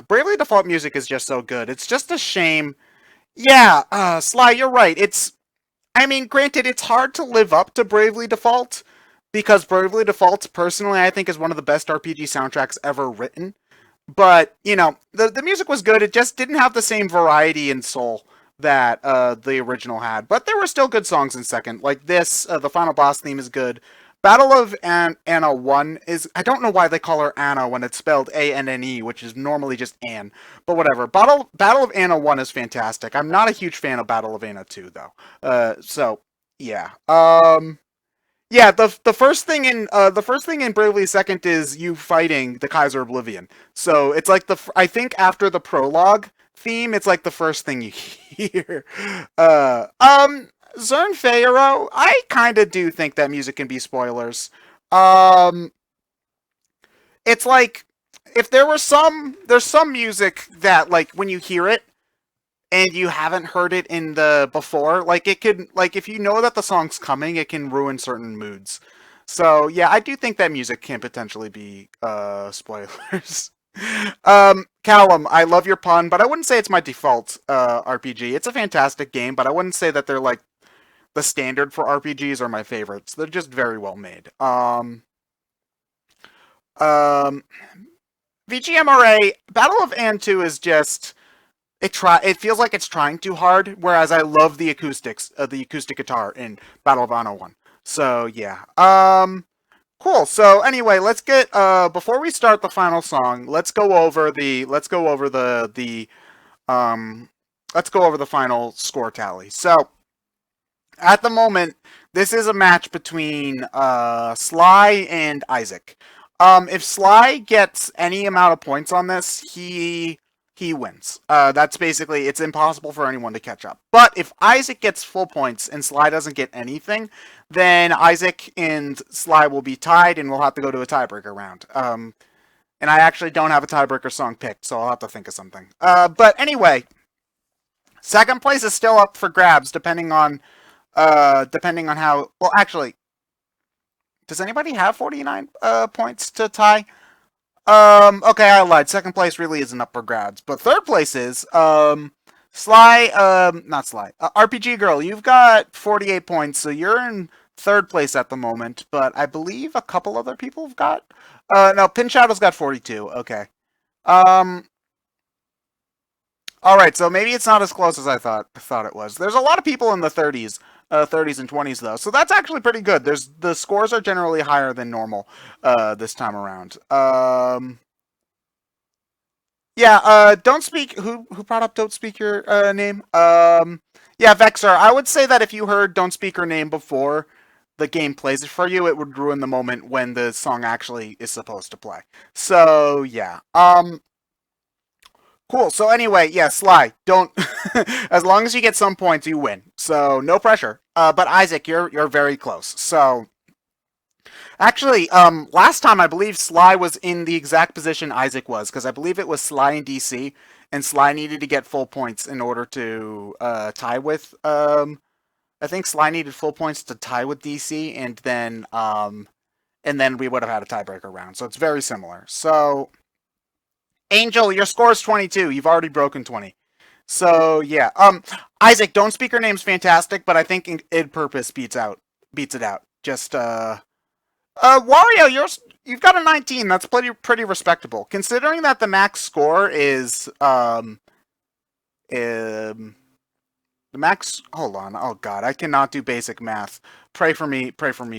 Bravely Default music is just so good. It's just a shame. Yeah, Sly, you're right. I mean, granted, it's hard to live up to Bravely Default because Bravely Default, personally, I think is one of the best RPG soundtracks ever written. But you know, the music was good. It just didn't have the same variety and soul that the original had. But there were still good songs in second. Like this, the final boss theme is good. Battle of Anna 1 is... I don't know why they call her Anna when it's spelled A-N-N-E, which is normally just Anne. But whatever. Battle of Anna 1 is fantastic. I'm not a huge fan of Battle of Anna 2, though. So, yeah. Yeah, the first thing in Bravely Second is you fighting the Kaiser Oblivion. So it's like I think after the prologue theme, it's like the first thing you hear. Zern Feyero, I kind of do think that music can be spoilers. Um, it's like if there's some music that like when you hear it and you haven't heard it in the before, like it could like if you know that the song's coming, it can ruin certain moods. So yeah, I do think that music can potentially be spoilers. Callum, I love your pun, but I wouldn't say it's my default RPG. It's a fantastic game, but I wouldn't say that they're like the standard for RPGs or my favorites. They're just very well made. Um VGMRA Battle of An 2 is just it feels like it's trying too hard, whereas I love the acoustic guitar in Battle of Honor 1. So yeah. Cool. So anyway, let's get before we start the final song, um let's go over the final score tally. So at the moment, this is a match between Sly and Isaac. If Sly gets any amount of points on this, he wins. That's basically, it's impossible for anyone to catch up. But if Isaac gets full points and Sly doesn't get anything, then Isaac and Sly will be tied and we'll have to go to a tiebreaker round. And I actually don't have a tiebreaker song picked, so I'll have to think of something. But anyway, second place is still up for grabs depending on how, well, actually, does anybody have 49 points to tie? Okay, I lied. Second place really isn't up for grabs, but third place is Sly, not Sly, RPG Girl. You've got 48 points, so you're in third place at the moment. But I believe a couple other people have got. No, Pin Shadow's got 42. Okay. Um. All right, so maybe it's not as close as I thought it was. There's a lot of people in the 30s. 30s and 20s though, so that's actually pretty good. The scores are generally higher than normal this time around. Yeah, don't speak. Who brought up "Don't Speak Your Name"? Yeah, Vexer. I would say that if you heard "Don't Speak Your Name" before the game plays it for you, it would ruin the moment when the song actually is supposed to play. So yeah. Cool. So anyway, yeah, Sly. Don't. As long as you get some points, you win. So no pressure. But Isaac, you're very close. So actually, last time I believe Sly was in the exact position Isaac was, because I believe it was Sly and DC, and Sly needed to get full points in order to tie with. I think Sly needed full points to tie with DC, and then we would have had a tiebreaker round. So it's very similar. So Angel, your score is 22. You've already broken 20. So yeah. Isaac, Don't Speak Her Name's fantastic, but I think Id Purpose beats it out. Just Wario, you've got a 19. That's pretty respectable, considering that the max score is the max. Hold on. Oh God, I cannot do basic math. Pray for me,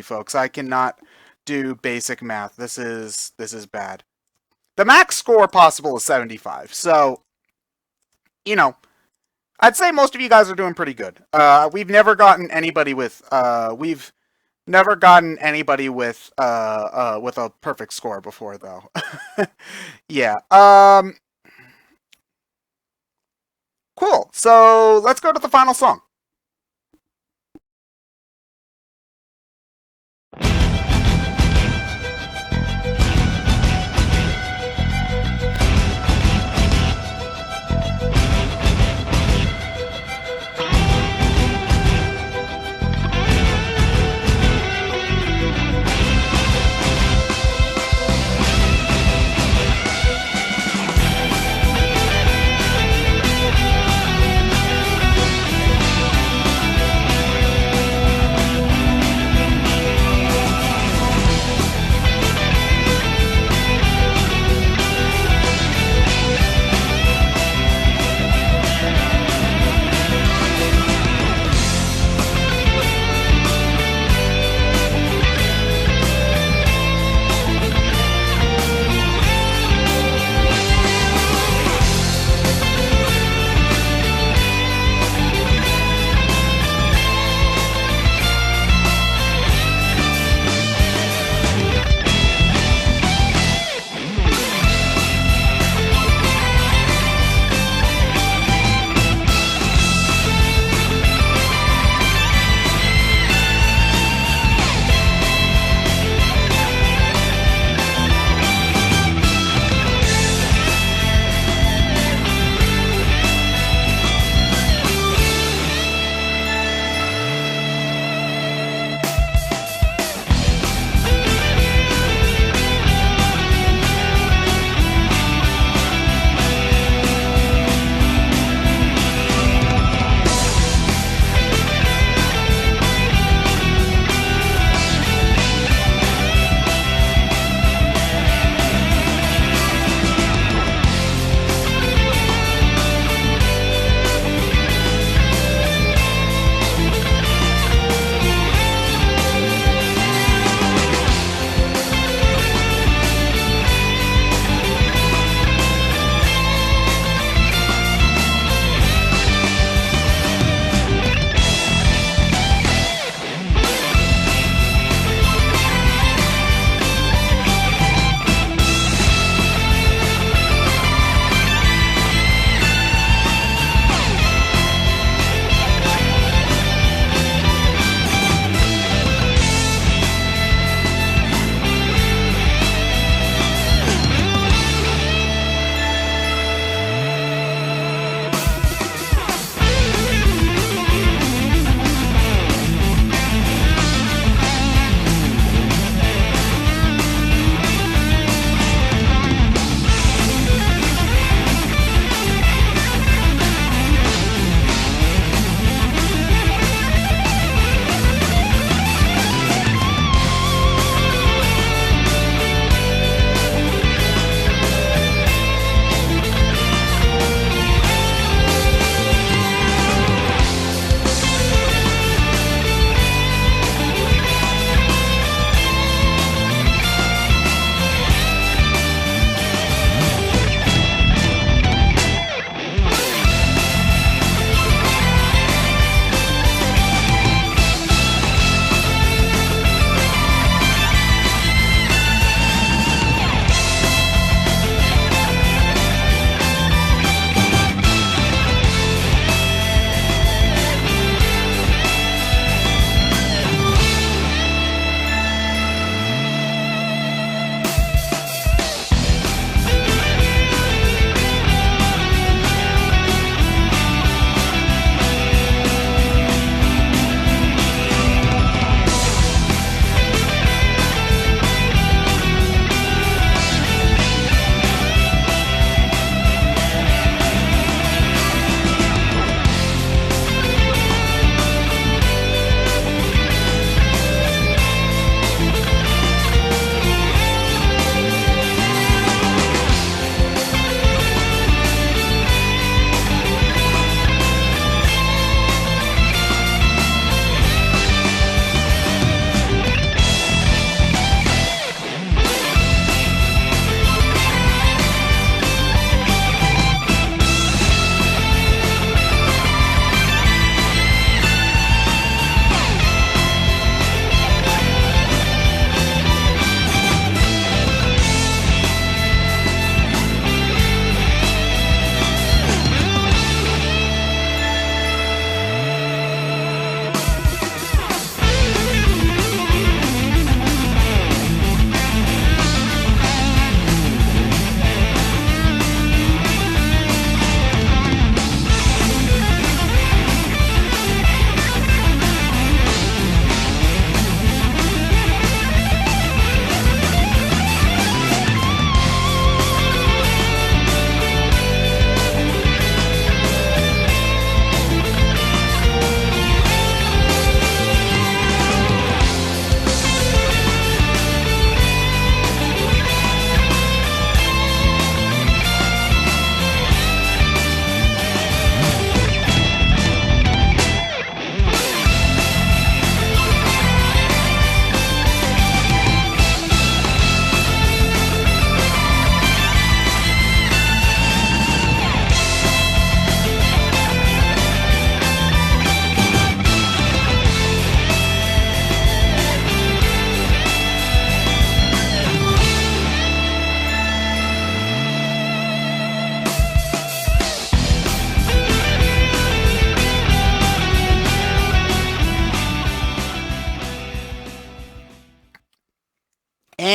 folks. I cannot do basic math. This is bad. The max score possible is 75. So, you know, I'd say most of you guys are doing pretty good. We've never gotten anybody with with a perfect score before, though. Yeah. Cool. So let's go to the final song.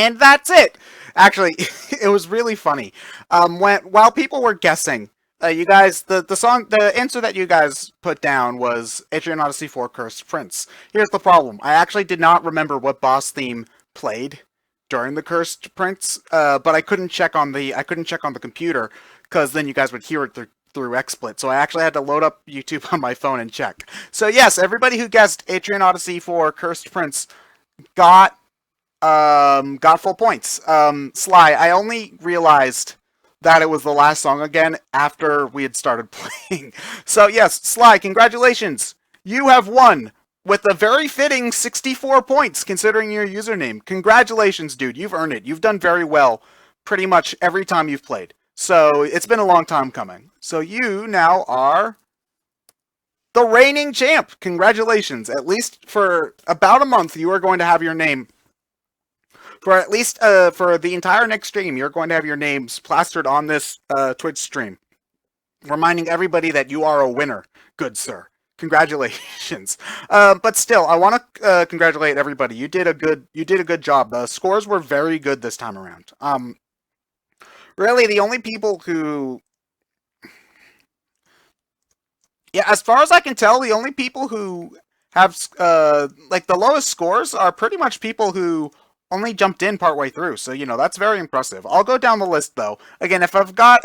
And that's it. Actually, it was really funny. While people were guessing, you guys, the answer that you guys put down was Adrian Odyssey 4 Cursed Prince. Here's the problem. I actually did not remember what boss theme played during the Cursed Prince, but I couldn't check on the computer because then you guys would hear it through XSplit. So I actually had to load up YouTube on my phone and check. So yes, everybody who guessed Adrian Odyssey 4 Cursed Prince got full points. Sly, I only realized that it was the last song again after we had started playing. So yes, Sly, congratulations. You have won with a very fitting 64 points considering your username. Congratulations, dude. You've earned it. You've done very well pretty much every time you've played. So it's been a long time coming. So you now are the reigning champ. Congratulations. At least for about a month, you are going to have your name. For at least for the entire next stream, you're going to have your names plastered on this Twitch stream, reminding everybody that you are a winner, good sir. Congratulations. But still, I want to congratulate everybody. You did a good job. The scores were very good this time around. Really, the only people who, yeah, as far as I can tell, the only people who have like the lowest scores are pretty much people who only jumped in partway through. So, you know, that's very impressive. I'll go down the list though. Again, if I've got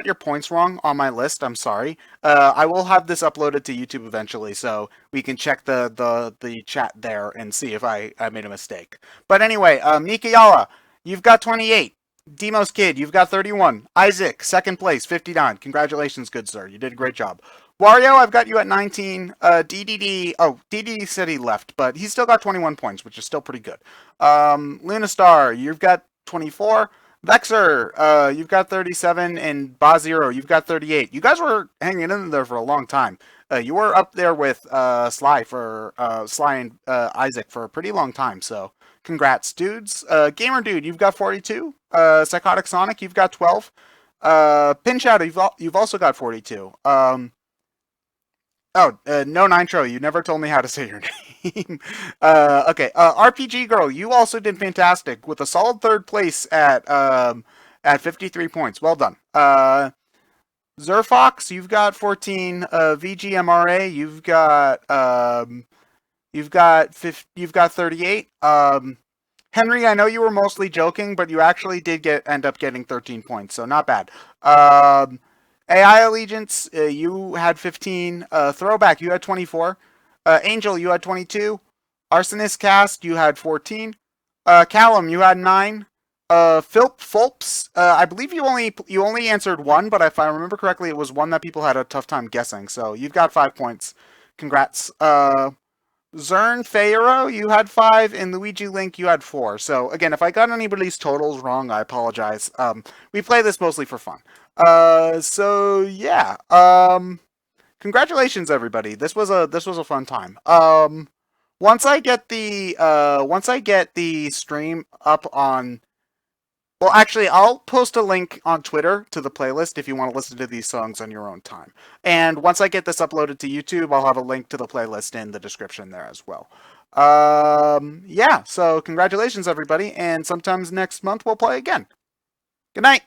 your points wrong on my list, I'm sorry. I will have this uploaded to YouTube eventually, so we can check the chat there and see if I made a mistake. But anyway, Mikayala, you've got 28. Demos Kid, you've got 31. Isaac, second place, 59. Congratulations, good sir. You did a great job. Wario, I've got you at 19. DDD said he left, but he's still got 21 points, which is still pretty good. Lunastar, you've got 24. Vexer, you've got 37, and Bazero, you've got 38. You guys were hanging in there for a long time. You were up there with Sly and Isaac for a pretty long time, so congrats, dudes. Gamer Dude, you've got 42. Psychotic Sonic, you've got 12. Pin Shadow, you've also got 42. No Nitro, you never told me how to say your name. Okay, RPG Girl, you also did fantastic with a solid third place at 53 points. Well done. Zerfox, you've got 14. VGMRA, you've got 38. Henry, I know you were mostly joking, but you actually did end up getting 13 points, so not bad. AI Allegiance, you had 15. Throwback, you had 24. Angel, you had 22. Arsonist Cast, you had 14. Callum, you had 9. Fulps, I believe you only answered one, but if I remember correctly, it was one that people had a tough time guessing. So you've got 5 points. Congrats. Zern Fayero, you had 5, and Luigi Link, you had 4. So again, if I got anybody's totals wrong, I apologize. We play this mostly for fun. So yeah. Congratulations, everybody. This was a fun time. Once I get the stream up on. Well, actually, I'll post a link on Twitter to the playlist if you want to listen to these songs on your own time. And once I get this uploaded to YouTube, I'll have a link to the playlist in the description there as well. Yeah, so congratulations, everybody, and sometimes next month we'll play again. Good night!